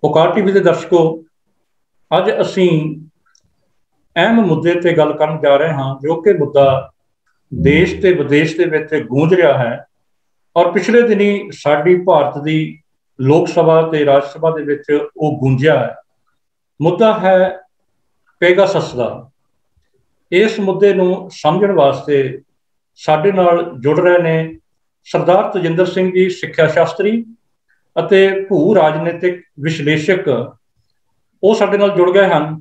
ਪੁਕਾਰ ਟੀਵੀ ਦੇ ਦਰਸ਼ਕੋ, ਅੱਜ ਅਸੀਂ ਅਹਿਮ ਮੁੱਦੇ ਤੇ ਗੱਲ ਕਰਨ ਜਾ ਰਹੇ ਹਾਂ, ਜੋ ਕਿ ਮੁੱਦਾ ਦੇਸ਼ ਤੇ ਵਿਦੇਸ਼ ਦੇ ਵਿੱਚ ਗੂੰਜ ਰਿਹਾ ਹੈ ਔਰ ਪਿਛਲੇ ਦਿਨੀ ਸਾਡੀ ਭਾਰਤ ਦੀ ਲੋਕ ਸਭਾ ਤੇ ਰਾਜ ਸਭਾ ਦੇ ਵਿੱਚ ਉਹ ਗੂੰਜਿਆ ਹੈ। ਮੁੱਦਾ ਹੈ ਪੈਗਾਸਸ ਦਾ। ਇਸ ਮੁੱਦੇ ਨੂੰ ਸਮਝਣ ਵਾਸਤੇ ਸਾਡੇ ਨਾਲ ਜੁੜ ਰਹੇ ਨੇ ਸਰਦਾਰ ਤਜਿੰਦਰ ਸਿੰਘ ਜੀ, ਸਿੱਖਿਆ ਸ਼ਾਸਤਰੀ ਅਤੇ ਭੂ ਰਾਜਨੀਤਿਕ ਵਿਸ਼ਲੇਸ਼ਕ। ਉਹ ਸਾਡੇ ਨਾਲ ਜੁੜ ਗਏ ਹਨ।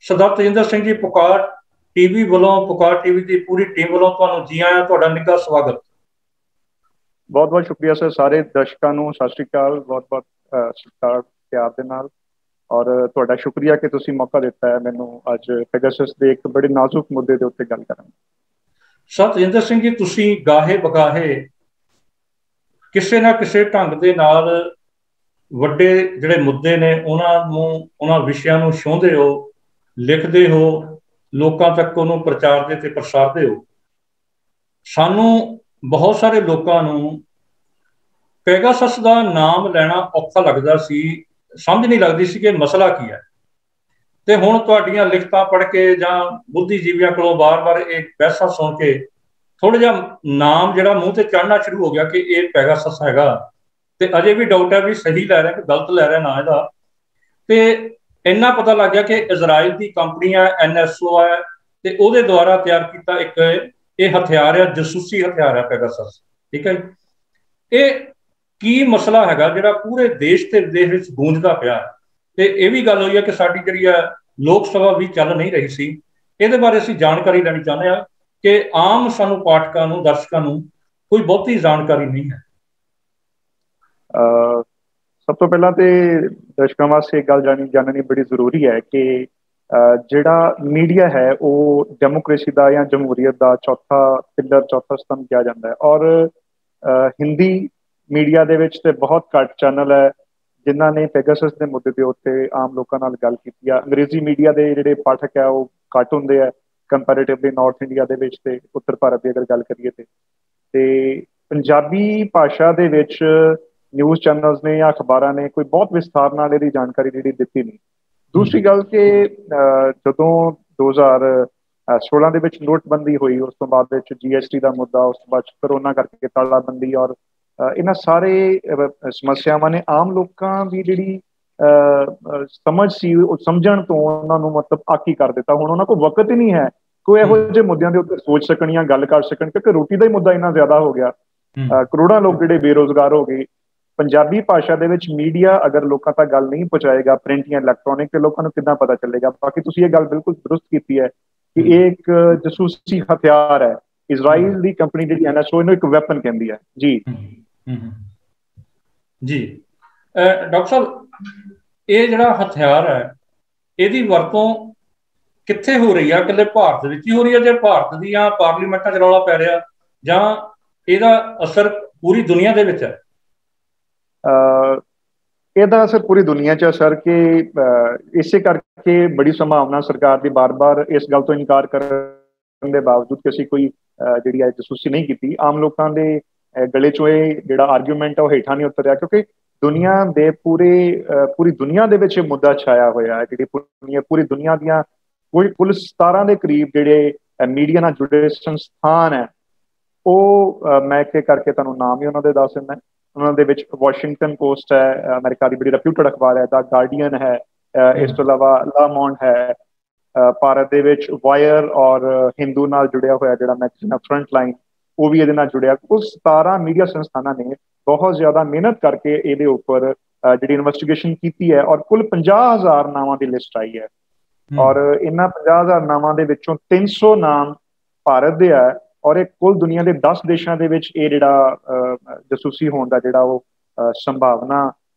ਸਰਦਾਰ ਤਜਿੰਦਰ ਸਿੰਘ ਜੀ, ਪੁਕਾਰ ਟੀਵੀ ਵੱਲੋਂ, ਪੁਕਾਰ ਟੀਵੀ ਦੀ ਪੂਰੀ ਟੀਮ ਵੱਲੋਂ ਤੁਹਾਨੂੰ ਜੀ ਆਇਆਂ, ਤੁਹਾਡਾ ਨਿੱਘਾ ਸਵਾਗਤ। ਬਹੁਤ ਬਹੁਤ ਸ਼ੁਕਰੀਆ ਸਰ। ਸਾਰੇ ਦਰਸ਼ਕਾਂ ਨੂੰ ਸਤਿ ਸ਼੍ਰੀ ਅਕਾਲ। ਬਹੁਤ ਬਹੁਤ ਸਤਿਕਾਰ ਪਿਆਰ ਦੇ ਨਾਲ, ਔਰ ਤੁਹਾਡਾ ਸ਼ੁਕਰੀਆ ਕਿ ਤੁਸੀਂ ਮੌਕਾ ਦਿੱਤਾ ਹੈ ਮੈਨੂੰ ਅੱਜ ਪੈਗਾਸਸ ਦੇ ਇੱਕ ਬੜੇ ਨਾਜ਼ੁਕ ਮੁੱਦੇ ਦੇ ਉੱਤੇ ਗੱਲ ਕਰਨ। ਸਰ ਤਜਿੰਦਰ ਸਿੰਘ ਜੀ, ਤੁਸੀਂ ਗਾਹੇ ਬਗਾਹੇ ਕਿਸੇ ਨਾ ਕਿਸੇ ਢੰਗ ਦੇ ਨਾਲ ਵੱਡੇ ਜਿਹੜੇ ਮੁੱਦੇ ਨੇ ਉਹਨਾਂ ਵਿਸ਼ਿਆਂ ਨੂੰ ਛੂਹਦੇ ਹੋ, ਲਿਖਦੇ ਹੋ, ਲੋਕਾਂ ਤੱਕ ਉਹਨੂੰ ਪ੍ਰਚਾਰਦੇ ਤੇ ਪ੍ਰਸਾਰਦੇ ਹੋ। ਸਾਨੂੰ ਬਹੁਤ ਸਾਰੇ ਲੋਕਾਂ ਨੂੰ ਪੈਗਾਸਸ ਦਾ ਨਾਮ ਲੈਣਾ ਔਖਾ ਲੱਗਦਾ ਸੀ, ਸਮਝ ਨਹੀਂ ਲੱਗਦੀ ਸੀ ਕਿ ਮਸਲਾ ਕੀ ਹੈ। ਤੇ ਹੁਣ ਤੁਹਾਡੀਆਂ ਲਿਖਤਾਂ ਪੜ੍ਹ ਕੇ ਜਾਂ ਬੁੱਧੀਜੀਵੀਆਂ ਕੋਲੋਂ ਵਾਰ-ਵਾਰ ਇਹ ਬਹਿਸਾਂ ਸੁਣ ਕੇ ਥੋੜਾ ਜਿਹਾ ਨਾਮ ਜਿਹੜਾ ਮੂੰਹ ਤੇ ਚੜ੍ਹਨਾ ਸ਼ੁਰੂ ਹੋ ਗਿਆ ਕਿ ਇਹ ਪੈਗਾਸਸ ਹੈਗਾ। ਤੇ ਅਜੇ ਵੀ ਡਾਊਟ ਹੈ ਵੀ ਸਹੀ ਲੈ ਰਿਹਾ ਕਿ ਗਲਤ ਲੈ ਰਿਹਾ ਨਾ ਇਹਦਾ। ਤੇ ਇੰਨਾ ਪਤਾ ਲੱਗ ਗਿਆ ਕਿ ਇਜ਼ਰਾਈਲ ਦੀ ਕੰਪਨੀ ਹੈ, NSO ਹੈ, ਤੇ ਉਹਦੇ ਦੁਆਰਾ ਤਿਆਰ ਕੀਤਾ ਇੱਕ ਇਹ ਹਥਿਆਰ ਹੈ, ਜਸੂਸੀ ਹਥਿਆਰ ਹੈ ਪੈਗਾਸਸ। ਠੀਕ ਹੈ, ਇਹ ਕੀ ਮਸਲਾ ਹੈਗਾ ਜਿਹੜਾ ਪੂਰੇ ਦੇਸ਼ ਤੇ ਵਿਦੇਸ਼ ਵਿੱਚ ਗੂੰਜਦਾ ਪਿਆ। ਤੇ ਇਹ ਵੀ ਗੱਲ ਹੋਈ ਹੈ ਕਿ ਸਾਡੀ ਜਿਹੜੀ ਹੈ ਲੋਕ ਸਭਾ ਵੀ ਚੱਲ ਨਹੀਂ ਰਹੀ ਸੀ। ਇਹਦੇ ਬਾਰੇ ਅਸੀਂ ਜਾਣਕਾਰੀ ਲੈਣੀ ਚਾਹੁੰਦੇ ਹਾਂ ਕਿ ਆਮ ਸਾਨੂੰ ਪਾਠਕਾਂ ਨੂੰ, ਦਰਸ਼ਕਾਂ ਨੂੰ ਕੋਈ ਬਹੁਤੀ ਜਾਣਕਾਰੀ ਨਹੀਂ ਹੈ। ਸਭ ਤੋਂ ਪਹਿਲਾਂ ਤੇ ਦਰਸ਼ਕਾਂ ਵਾਸਤੇ ਇੱਕ ਗੱਲ ਜਾਣਨੀ ਬੜੀ ਜ਼ਰੂਰੀ ਹੈ ਕਿ ਜਿਹੜਾ ਮੀਡੀਆ ਹੈ ਉਹ ਡੈਮੋਕ੍ਰੇਸੀ ਦਾ ਜਾਂ ਜਮਹੂਰੀਅਤ ਦਾ ਚੌਥਾ ਪਿੱਲਰ, ਚੌਥਾ ਸਤੰਭ ਕਿਹਾ ਜਾਂਦਾ ਹੈ। ਔਰ ਹਿੰਦੀ ਮੀਡੀਆ ਦੇ ਵਿੱਚ ਤੇ ਬਹੁਤ ਘੱਟ ਚੈਨਲ ਹੈ ਜਿਨ੍ਹਾਂ ਨੇ ਪੈਗਾਸਸ ਦੇ ਮੁੱਦੇ ਦੇ ਉੱਤੇ ਆਮ ਲੋਕਾਂ ਨਾਲ ਗੱਲ ਕੀਤੀ ਆ। ਅੰਗਰੇਜ਼ੀ ਮੀਡੀਆ ਦੇ ਜਿਹੜੇ ਪਾਠਕ ਹੈ ਉਹ ਘੱਟ ਹੁੰਦੇ ਆ ਕੰਪੈਰੇਟਿਵਲੀ ਨਾਰਥ ਇੰਡੀਆ ਦੇ ਵਿੱਚ ਤੇ ਉੱਤਰ ਭਾਰਤ ਦੀ ਅਗਰ ਗੱਲ ਕਰੀਏ ਤੇ ਪੰਜਾਬੀ ਭਾਸ਼ਾ ਦੇ ਵਿੱਚ ਨਿਊਜ਼ ਚੈਨਲਸ ਨੇ ਜਾਂ ਅਖਬਾਰਾਂ ਨੇ ਕੋਈ ਬਹੁਤ ਵਿਸਥਾਰ ਨਾਲ ਇਹਦੀ ਜਾਣਕਾਰੀ ਜਿਹੜੀ ਦਿੱਤੀ ਨਹੀਂ। ਦੂਸਰੀ ਗੱਲ ਕਿ ਜਦੋਂ 2016 ਦੇ ਵਿੱਚ ਨੋਟਬੰਦੀ ਹੋਈ, ਉਸ ਤੋਂ ਬਾਅਦ ਵਿੱਚ GST ਦਾ ਮੁੱਦਾ, ਉਸ ਤੋਂ ਬਾਅਦ ਕਰੋਨਾ ਕਰਕੇ ਤਾਲਾਬੰਦੀ, ਔਰ ਇਹਨਾਂ ਸਾਰੇ ਸਮੱਸਿਆਵਾਂ ਨੇ ਆਮ ਲੋਕਾਂ ਦੀ ਜਿਹੜੀ ਸਮਝ ਸੀ ਉਹ ਸਮਝਣ ਤੋਂ ਉਹਨਾਂ ਨੂੰ ਮਤਲਬ ਆਕੀ ਕਰ ਦਿੱਤਾ। ਹੁਣ ਉਹਨਾਂ ਕੋਲ ਵਕਤ ਹੀ ਨਹੀਂ ਹੈ ਕੋਈ ਇਹੋ ਜਿਹੇ ਮੁੱਦਿਆਂ ਦੇ ਉੱਤੇ ਸੋਚ ਸਕਣ ਜਾਂ ਗੱਲ ਕਰ ਸਕਣ, ਕਿਉਂਕਿ ਰੋਟੀ ਦਾ ਹੀ ਮੁੱਦਾ ਇੰਨਾ ਜ਼ਿਆਦਾ ਹੋ ਗਿਆ। ਕਰੋੜਾਂ ਲੋਕ ਜਿਹੜੇ ਬੇਰੁਜ਼ਗਾਰ ਹੋ ਗਏ। ਪੰਜਾਬੀ ਭਾਸ਼ਾ ਦੇ ਵਿੱਚ ਮੀਡੀਆ ਅਗਰ ਲੋਕਾਂ ਤੱਕ ਗੱਲ ਨਹੀਂ ਪਹੁੰਚਾਏਗਾ, ਪ੍ਰਿੰਟ ਜਾਂ ਇਲੈਕਟ੍ਰੋਨਿਕ, ਤੇ ਲੋਕਾਂ ਨੂੰ ਕਿੱਦਾਂ ਪਤਾ ਚੱਲੇਗਾ। ਬਾਕੀ ਤੁਸੀਂ ਇਹ ਗੱਲ ਬਿਲਕੁਲ ਦਰੁਸਤ ਕੀਤੀ ਹੈ ਕਿ ਇਹ ਇੱਕ ਜਸੂਸੀ ਹਥਿਆਰ ਹੈ। ਇਜ਼ਰਾਈਲ ਦੀ ਕੰਪਨੀ ਜਿਹੜੀ NSO ਇਹਨੂੰ ਇੱਕ ਵੈਪਨ ਕਹਿੰਦੀ ਹੈ। ਜੀ ਜੀ ਡਾਕਟਰ ਸਾਹਿਬ, ਇਹ ਜਿਹੜਾ ਹਥਿਆਰ ਹੈ ਇਹਦੀ ਵਰਤੋਂ ਕਿੱਥੇ ਹੋ ਰਹੀ ਆ? ਇਕੱਲੇ ਭਾਰਤ ਵਿੱਚ ਹੀ ਹੋ ਰਹੀ ਹੈ, ਜੇ ਭਾਰਤ ਦੀਆਂ ਪਾਰਲੀਮੈਂਟਾਂ 'ਚ ਰੌਲਾ ਪੈ ਰਿਹਾ, ਜਾਂ ਇਹਦਾ ਅਸਰ ਪੂਰੀ ਦੁਨੀਆ ਦੇ ਵਿੱਚ ਹੈ? ਇਹਦਾ ਅਸਰ ਪੂਰੀ ਦੁਨੀਆ 'ਚ ਹੈ ਸਰ, ਕਿ ਇਸੇ ਕਰਕੇ ਬੜੀ ਸੰਭਾਵਨਾ ਸਰਕਾਰ ਦੀ ਬਾਰ-ਬਾਰ ਇਸ ਗੱਲ ਤੋਂ ਇਨਕਾਰ ਕਰਨ ਦੇ ਬਾਵਜੂਦ ਕਿ ਅਸੀਂ ਕੋਈ ਜਿਹੜੀ ਹੈ ਜਸੂਸੀ ਨਹੀਂ ਕੀਤੀ, ਆਮ ਲੋਕਾਂ ਦੇ ਗਲੇ 'ਚੋਂ ਇਹ ਜਿਹੜਾ ਆਰਗੂਮੈਂਟ ਹੈ ਉਹ ਹੇਠਾਂ ਨਹੀਂ ਉਤਰਿਆ। ਕਿਉਂਕਿ ਦੁਨੀਆ ਦੇ ਪੂਰੀ ਦੁਨੀਆ ਦੇ ਵਿੱਚ ਇਹ ਮੁੱਦਾ ਛਾਇਆ ਹੋਇਆ ਹੈ। ਜਿਹੜੀ ਪੂਰੀ ਦੁਨੀਆ ਦੀਆਂ ਕੁੱਲ 17 ਦੇ ਕਰੀਬ ਜਿਹੜੇ ਮੀਡੀਆ ਨਾਲ ਜੁੜੇ ਸੰਸਥਾਨ ਹੈ, ਉਹ ਮੈਂ ਇੱਕ ਕਰਕੇ ਤੁਹਾਨੂੰ ਨਾਮ ਹੀ ਉਹਨਾਂ ਦੇ ਦੱਸ ਦਿੰਦਾ। ਉਹਨਾਂ ਦੇ ਵਿੱਚ ਵਾਸ਼ਿੰਗਟਨ ਪੋਸਟ ਹੈ, ਅਮਰੀਕਾ ਦੀ ਬੜੀ ਰੈਪਿਊਟਡ ਅਖਬਾਰ ਹੈ, ਦਾ ਗਾਰਡੀਅਨ ਹੈ, ਇਸ ਤੋਂ ਇਲਾਵਾ ਲਾ ਮੌਂਡ ਹੈ। ਭਾਰਤ ਦੇ ਵਿੱਚ ਵਾਇਰ ਔਰ ਹਿੰਦੂ ਨਾਲ ਜੁੜਿਆ ਹੋਇਆ ਜਿਹੜਾ ਮੈਗਜ਼ੀਨ ਹੈ ਫਰੰਟ ਲਾਈਨ, ਉਹ ਵੀ ਇਹਦੇ ਨਾਲ ਜੁੜਿਆ। ਕੁੱਲ 17 ਮੀਡੀਆ ਸੰਸਥਾਨਾਂ ਨੇ ਬਹੁਤ ਜ਼ਿਆਦਾ ਮਿਹਨਤ ਕਰਕੇ ਇਹਦੇ ਉੱਪਰ ਜਿਹੜੀ ਇਨਵੈਸਟੀਗੇਸ਼ਨ ਕੀਤੀ ਹੈ, ਔਰ ਕੁੱਲ 50,000 ਨਾਵਾਂ ਦੀ ਲਿਸਟ ਆਈ ਹੈ। ਔਰ ਇਹਨਾਂ 50,000 ਨਾਵਾਂ ਦੇ ਵਿੱਚੋਂ 300 ਨਾਮ ਭਾਰਤ ਦੇ ਹੈ, ਔਰ ਇਹ ਕੁੱਲ ਦੁਨੀਆ ਦੇ 10 ਦੇਸ਼ਾਂ ਦੇ ਵਿੱਚ ਇਹ ਜਿਹੜਾ ਜਸੂਸੀ ਹੋਣ ਦਾ ਜਿਹੜਾ ਉਹ ਸੰਭਾਵਨਾ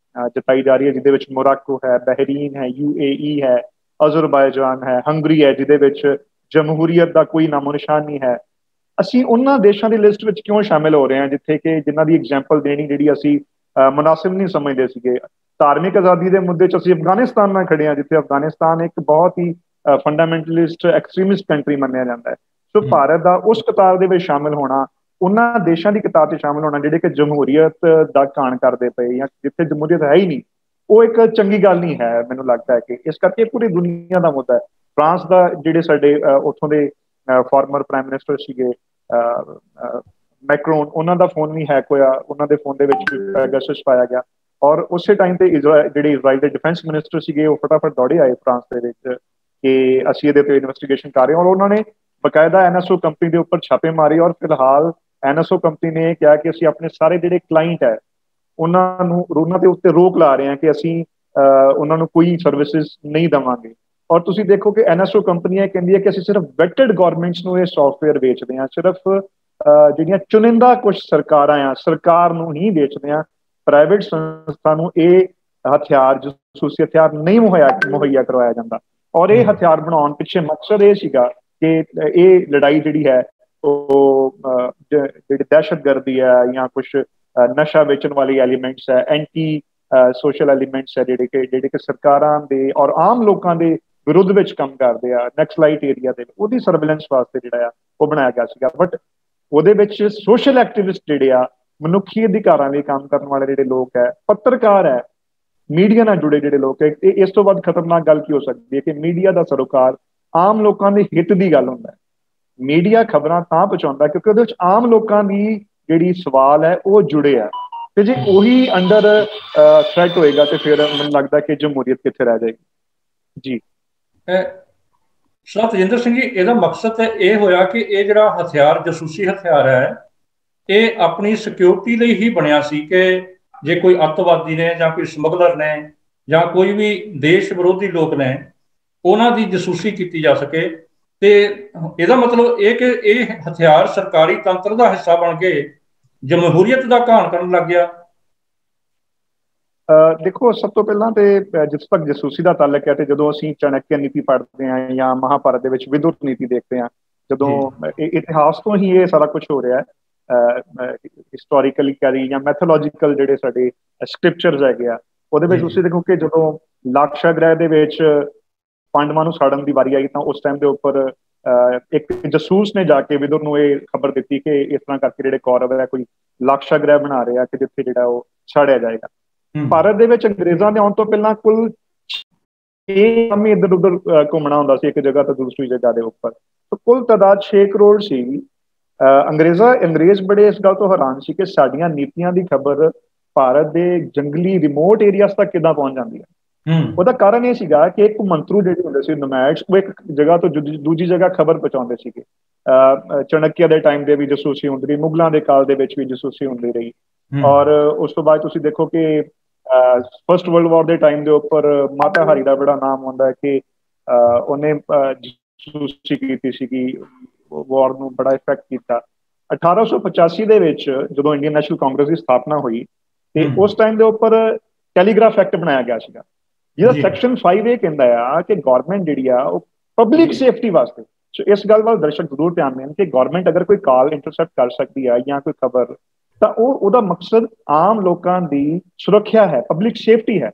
ਜਤਾਈ ਜਾ ਰਹੀ ਹੈ, ਜਿਹਦੇ ਵਿੱਚ ਮੋਰਾਕੋ ਹੈ, ਬਹਿਰੀਨ ਹੈ, UAE ਹੈ, ਅਜ਼ਰਬਾਈਜਾਨ ਹੈ, ਹੰਗਰੀ ਹੈ, ਜਿਹਦੇ ਵਿੱਚ ਜਮਹੂਰੀਅਤ ਦਾ ਕੋਈ ਨਾਮੋ ਨਿਸ਼ਾਨ ਨਹੀਂ ਹੈ। ਅਸੀਂ ਉਹਨਾਂ ਦੇਸ਼ਾਂ ਦੀ ਲਿਸਟ ਵਿੱਚ ਕਿਉਂ ਸ਼ਾਮਿਲ ਹੋ ਰਹੇ ਹਾਂ ਜਿੱਥੇ ਕਿ ਜਿਨ੍ਹਾਂ ਦੀ ਐਗਜ਼ਾਮਪਲ ਦੇਣੀ ਜਿਹੜੀ ਅਸੀਂ ਮੁਨਾਸਿਬ ਨਹੀਂ ਸਮਝਦੇ ਸੀਗੇ। ਧਾਰਮਿਕ ਆਜ਼ਾਦੀ ਦੇ ਮੁੱਦੇ 'ਚ ਅਸੀਂ ਅਫਗਾਨਿਸਤਾਨ ਨਾਲ ਖੜੇ ਹਾਂ, ਜਿੱਥੇ ਅਫਗਾਨਿਸਤਾਨ ਇੱਕ ਬਹੁਤ ਹੀ ਫੰਡਾਮੈਂਟਲਿਸਟ ਐਕਸਟਰੀਮਿਸਟ ਕੰਟਰੀ ਮੰਨਿਆ ਜਾਂਦਾ ਹੈ। ਸੋ ਭਾਰਤ ਦਾ ਉਸ ਕਤਾਰ ਦੇ ਵਿੱਚ ਸ਼ਾਮਿਲ ਹੋਣਾ, ਉਹਨਾਂ ਦੇਸ਼ਾਂ ਦੀ ਕਿਤਾਬ 'ਚ ਸ਼ਾਮਿਲ ਹੋਣਾ ਜਿਹੜੇ ਕਿ ਜਮਹੂਰੀਅਤ ਦਾ ਘਾਣ ਕਰਦੇ ਪਏ, ਜਾਂ ਜਿੱਥੇ ਜਮਹੂਰੀਅਤ ਹੈ ਹੀ ਨਹੀਂ, ਉਹ ਇੱਕ ਚੰਗੀ ਗੱਲ ਨਹੀਂ ਹੈ। ਮੈਨੂੰ ਲੱਗਦਾ ਹੈ ਕਿ ਇਸ ਕਰਕੇ ਪੂਰੀ ਦੁਨੀਆ ਦਾ ਮੁੱਦਾ ਹੈ। ਫਰਾਂਸ ਦਾ ਜਿਹੜੇ ਸਾਡੇ ਉੱਥੋਂ ਦੇ ਫਾਰਮਰ ਪ੍ਰਾਈਮ ਮਿਨਿਸਟਰ ਸੀਗੇ ਮੈਕਰੋਨ, ਉਹਨਾਂ ਦਾ ਫੋਨ ਵੀ ਹੈਕ ਹੋਇਆ, ਉਹਨਾਂ ਦੇ ਫੋਨ ਦੇ ਵਿੱਚ ਪੈਗਾਸਸ ਪਾਇਆ ਗਿਆ। ਔਰ ਉਸੇ ਟਾਈਮ ਤੇ ਜਿਹੜੇ ਇਜ਼ਰਾਈਲ ਦੇ ਡਿਫੈਂਸ ਮਿਨਿਸਟਰ ਸੀਗੇ ਉਹ ਫਟਾਫਟ ਦੌੜੇ ਆਏ ਫਰਾਂਸ ਦੇ ਵਿੱਚ ਕਿ ਅਸੀਂ ਇਹਦੇ ਤੇ ਇਨਵੈਸਟੀਗੇਸ਼ਨ ਕਰ ਰਹੇ ਹਾਂ। ਔਰ ਉਹਨਾਂ ਨੇ ਬਕਾਇਦਾ ਐਨਐਸਓ ਕੰਪਨੀ ਦੇ ਉੱਪਰ ਛਾਪੇ ਮਾਰੇ। ਔਰ ਫਿਲਹਾਲ ਐਨਐਸਓ ਕੰਪਨੀ ਨੇ ਕਿਹਾ ਕਿ ਅਸੀਂ ਆਪਣੇ ਸਾਰੇ ਜਿਹੜੇ ਕਲਾਇੰਟ ਹੈ ਉਹਨਾਂ ਦੇ ਉੱਤੇ ਰੋਕ ਲਾ ਰਹੇ ਹਾਂ ਕਿ ਅਸੀਂ ਉਹਨਾਂ ਨੂੰ ਕੋਈ ਸਰਵਿਸਿਜ਼ ਨਹੀਂ ਦੇਵਾਂਗੇ। ਔਰ ਤੁਸੀਂ ਦੇਖੋ ਕਿ ਐਨਐਸਓ ਕੰਪਨੀਆਂ ਕਹਿੰਦੀ ਹੈ ਕਿ ਅਸੀਂ ਸਿਰਫ ਵੈਟਡ ਗਵਰਨਮੈਂਟਸ ਨੂੰ ਇਹ ਸੌਫਟਵੇਅਰ ਵੇਚਦੇ ਹਾਂ, ਸਿਰਫ ਜਿਹੜੀਆਂ ਚੁਣਿੰਦਾ ਕੁਝ ਸਰਕਾਰਾਂ ਆ ਸਰਕਾਰ ਨੂੰ ਹੀ ਵੇਚਦੇ ਹਾਂ, ਪ੍ਰਾਈਵੇਟ ਸੰਸਥਾ ਨੂੰ ਇਹ ਹਥਿਆਰ ਜਸੂਸੀ ਹਥਿਆਰ ਨਹੀਂ ਮੁਹੱਈਆ ਕਰਵਾਇਆ ਜਾਂਦਾ। ਔਰ ਇਹ ਹਥਿਆਰ ਬਣਾਉਣ ਪਿੱਛੇ ਮਕਸਦ ਇਹ ਸੀਗਾ ਕਿ ਇਹ ਲੜਾਈ ਜਿਹੜੀ ਹੈ ਉਹ ਜਿਹੜੀ ਦਹਿਸ਼ਤਗਰਦੀ ਹੈ ਜਾਂ ਕੁਛ ਨਸ਼ਾ ਵੇਚਣ ਵਾਲੀ ਐਲੀਮੈਂਟਸ ਹੈ, ਐਂਟੀ ਸੋਸ਼ਲ ਐਲੀਮੈਂਟਸ ਹੈ ਜਿਹੜੇ ਕਿ ਸਰਕਾਰਾਂ ਦੇ ਔਰ ਆਮ ਲੋਕਾਂ ਦੇ ਵਿਰੁੱਧ ਵਿੱਚ ਕੰਮ ਕਰਦੇ ਆ ਨਕਸਲਾਈਟ ਏਰੀਆ ਦੇ, ਉਹਦੀ ਸਰਵੇਲੈਂਸ ਵਾਸਤੇ ਜਿਹੜਾ ਆ ਉਹ ਬਣਾਇਆ ਗਿਆ ਸੀਗਾ। ਬਟ ਉਹਦੇ ਵਿੱਚ ਸੋਸ਼ਲ ਐਕਟਿਵਿਸਟ ਜਿਹੜੇ ਆ, ਮਨੁੱਖੀ ਅਧਿਕਾਰਾਂ ਲਈ ਕੰਮ ਕਰਨ ਵਾਲੇ ਜਿਹੜੇ ਲੋਕ ਹੈ, ਪੱਤਰਕਾਰ ਹੈ, ਮੀਡੀਆ ਨਾਲ ਜੁੜੇ ਜਿਹੜੇ ਲੋਕ ਹੈ, ਇਸ ਤੋਂ ਵੱਧ ਖਤਰਨਾਕ ਗੱਲ ਕੀ ਹੋ ਸਕਦੀ ਹੈ ਕਿ ਮੀਡੀਆ ਦਾ ਸਰੋਕਾਰ ਆਮ ਲੋਕਾਂ ਦੇ ਹਿੱਤ ਦੀ ਗੱਲ ਹੁੰਦਾ ਹੈ। ਮੀਡੀਆ ਖਬਰਾਂ ਤਾਂ ਪਹੁੰਚਾਉਂਦਾ ਕਿਉਂਕਿ ਉਹਦੇ ਵਿੱਚ ਆਮ ਲੋਕਾਂ ਦੀ ਜਿਹੜੀ ਸਵਾਲ ਹੈ ਉਹ ਜੁੜੇ ਆ, ਤੇ ਜੇ ਉਹੀ ਅੰਡਰ ਥ੍ਰੈਟ ਹੋਏਗਾ ਤੇ ਫਿਰ ਮੈਨੂੰ ਲੱਗਦਾ ਕਿ ਜਮਹੂਰੀਅਤ ਕਿੱਥੇ ਰਹਿ ਜਾਏਗੀ। ਜੀ ਸਰਦਾਰ ਤੇਜਿੰਦਰ ਸਿੰਘ ਜੀ, ਇਹਦਾ ਮਕਸਦ ਤਾਂ ਇਹ ਹੋਇਆ ਕਿ ਇਹ ਜਿਹੜਾ ਹਥਿਆਰ ਜਸੂਸੀ ਹਥਿਆਰ ਹੈ ਇਹ ਆਪਣੀ ਸਿਕਿਉਰਿਟੀ ਲਈ ਹੀ ਬਣਿਆ ਸੀ ਕਿ ਜੇ ਕੋਈ ਅੱਤਵਾਦੀ ਨੇ ਜਾਂ ਕੋਈ ਸਮਗਲਰ ਨੇ ਜਾਂ ਕੋਈ ਵੀ ਦੇਸ਼ ਵਿਰੋਧੀ ਲੋਕ ਨੇ ਉਹਨਾਂ ਦੀ ਜਸੂਸੀ ਕੀਤੀ ਜਾ ਸਕੇ। ਤੇ ਇਹਦਾ ਮਤਲਬ ਇਹ ਕਿ ਇਹ ਹਥਿਆਰ ਸਰਕਾਰੀ ਤੰਤਰ ਦਾ ਹਿੱਸਾ ਬਣ ਕੇ ਜਮਹੂਰੀਅਤ ਦਾ ਘਾਣ ਕਰਨ ਲੱਗ ਗਿਆ। ਦੇਖੋ, ਸਭ ਤੋਂ ਪਹਿਲਾਂ ਤੇ ਜਿਸ ਤੱਕ ਜਸੂਸੀ ਦਾ ਤਾਲਕ ਹੈ ਤੇ ਜਦੋਂ ਅਸੀਂ ਚਾਣਕਿਆ ਨੀਤੀ ਪੜ੍ਹਦੇ ਹਾਂ ਜਾਂ ਮਹਾਭਾਰਤ ਦੇ ਵਿੱਚ ਵਿਦੁਰ ਨੀਤੀ ਦੇਖਦੇ ਹਾਂ, ਜਦੋਂ ਇਤਿਹਾਸ ਤੋਂ ਹੀ ਇਹ ਸਾਰਾ ਕੁਝ ਹੋ ਰਿਹਾ ਹੈ, ਹਿਸਟੋਰੀਕਲੀ ਕਰੀ ਜਾਂ ਮੈਥੋਲੋਜੀਕਲ ਜਿਹੜੇ ਸਾਡੇ ਸਕ੍ਰਿਪਚਰਸ ਹੈਗੇ ਆ, ਉਹਦੇ ਵਿੱਚ ਤੁਸੀਂ ਦੇਖੋ ਕਿ ਜਦੋਂ ਲਾਕਸ਼ਾ ਗ੍ਰਹਿ ਦੇ ਵਿੱਚ ਪਾਂਡਵਾਂ ਨੂੰ ਸਾੜਨ ਦੀ ਵਾਰੀ ਆਈ ਤਾਂ ਉਸ ਟਾਈਮ ਦੇ ਉੱਪਰ ਇੱਕ ਜਸੂਸ ਨੇ ਜਾ ਕੇ ਵਿਦੁਰ ਨੂੰ ਇਹ ਖਬਰ ਦਿੱਤੀ ਕਿ ਇਸ ਤਰ੍ਹਾਂ ਕਰਕੇ ਜਿਹੜੇ ਕੌਰਵ ਹੈ ਕੋਈ ਲਾਕਸ਼ਾ ਗ੍ਰਹਿ ਬਣਾ ਰਿਹਾ ਕਿ ਜਿੱਥੇ ਜਿਹੜਾ ਉਹ ਸਾੜਿਆ ਜਾਏਗਾ। ਭਾਰਤ ਦੇ ਵਿੱਚ ਅੰਗਰੇਜ਼ਾਂ ਦੇ ਆਉਣ ਤੋਂ ਪਹਿਲਾਂ ਕੁੱਲ 6 ਇੱਧਰ ਉੱਧਰ ਘੁੰਮਣਾ ਹੁੰਦਾ ਸੀ ਇੱਕ ਜਗ੍ਹਾ ਤੋਂ ਦੂਸਰੀ ਜਗ੍ਹਾ ਦੇ ਉੱਪਰ, ਤਾਂ ਕੁੱਲ ਤਾਦਾਦ 6 ਕਰੋੜ ਸੀ। ਅੰਗਰੇਜ਼ ਬੜੇ ਇਸ ਗੱਲ ਤੋਂ ਹੈਰਾਨ ਸੀ ਕਿ ਸਾਡੀਆਂ ਨੀਤੀਆਂ ਦੀ ਖਬਰ ਭਾਰਤ ਦੇ ਜੰਗਲੀ ਰਿਮੋਟ ਏਰੀਆਸ ਤੱਕ ਕਿੱਦਾਂ ਪਹੁੰਚ ਜਾਂਦੀ ਹੈ। ਉਹਦਾ ਕਾਰਨ ਇਹ ਸੀਗਾ ਕਿ ਇੱਕ ਮੰਤਰੂ ਜਿਹੜੇ ਹੁੰਦੇ ਸੀ ਨੋਮੈਡਸ, ਉਹ ਇੱਕ ਜਗ੍ਹਾ ਤੋਂ ਦੂਜੀ ਜਗ੍ਹਾ ਖਬਰ ਪਹੁੰਚਾਉਂਦੇ ਸੀਗੇ। ਚਾਣਕਿਆ ਦੇ ਟਾਈਮ ਦੇ ਵੀ ਜਸੂਸੀ ਹੁੰਦੀ ਰਹੀ, ਮੁਗਲਾਂ ਦੇ ਕਾਲ ਦੇ ਵਿੱਚ ਵੀ ਜਸੂਸੀ ਹੁੰਦੀ ਰਹੀ। ਔਰ ਉਸ ਤੋਂ ਬਾਅਦ ਤੁਸੀਂ ਦੇਖੋ ਕਿ ਫਸਟ ਵਰਲਡ ਵਾਰ ਦੇ ਟਾਈਮ ਦੇ ਉੱਪਰ ਮਾਤਾ ਹਾਰੀ ਦਾ ਬੜਾ ਨਾਮ ਆਉਂਦਾ ਹੈ ਕਿ ਉਹਨੇ ਜਸੂਸੀ ਕੀਤੀ ਸੀਗੀ, ਵਾਰ ਨੂੰ ਬੜਾ ਇਫੈਕਟ ਕੀਤਾ। 1885 ਦੇ ਵਿੱਚ ਜਦੋਂ ਇੰਡੀਅਨ ਨੈਸ਼ਨਲ ਕਾਂਗਰਸ ਦੀ ਸਥਾਪਨਾ ਹੋਈ ਤੇ ਉਸ ਟਾਈਮ ਦੇ ਉੱਪਰ ਟੈਲੀਗ੍ਰਾਫ ਐਕਟ ਬਣਾਇਆ ਗਿਆ ਸੀਗਾ, ਜਿਹਦਾ ਸੈਕਸ਼ਨ 5 ਇਹ ਕਹਿੰਦਾ ਆ ਕਿ ਗਵਰਨਮੈਂਟ ਜਿਹੜੀ ਆ ਉਹ ਪਬਲਿਕ ਸੇਫਟੀ ਵਾਸਤੇ, ਸੋ ਇਸ ਗੱਲ ਵੱਲ ਦਰਸ਼ਕ ਜ਼ਰੂਰ ਧਿਆਨ ਦੇਣ ਕਿ ਗਵਰਨਮੈਂਟ ਅਗਰ ਕੋਈ ਕਾਲ ਇੰਟਰਸੈਪਟ ਕਰ ਸਕਦੀ ਹੈ ਜਾਂ ਕੋਈ ਖਬਰ, ਤਾਂ ਉਹਦਾ ਮਕਸਦ ਆਮ ਲੋਕਾਂ ਦੀ ਸੁਰੱਖਿਆ ਹੈ, ਪਬਲਿਕ ਸੇਫਟੀ ਹੈ,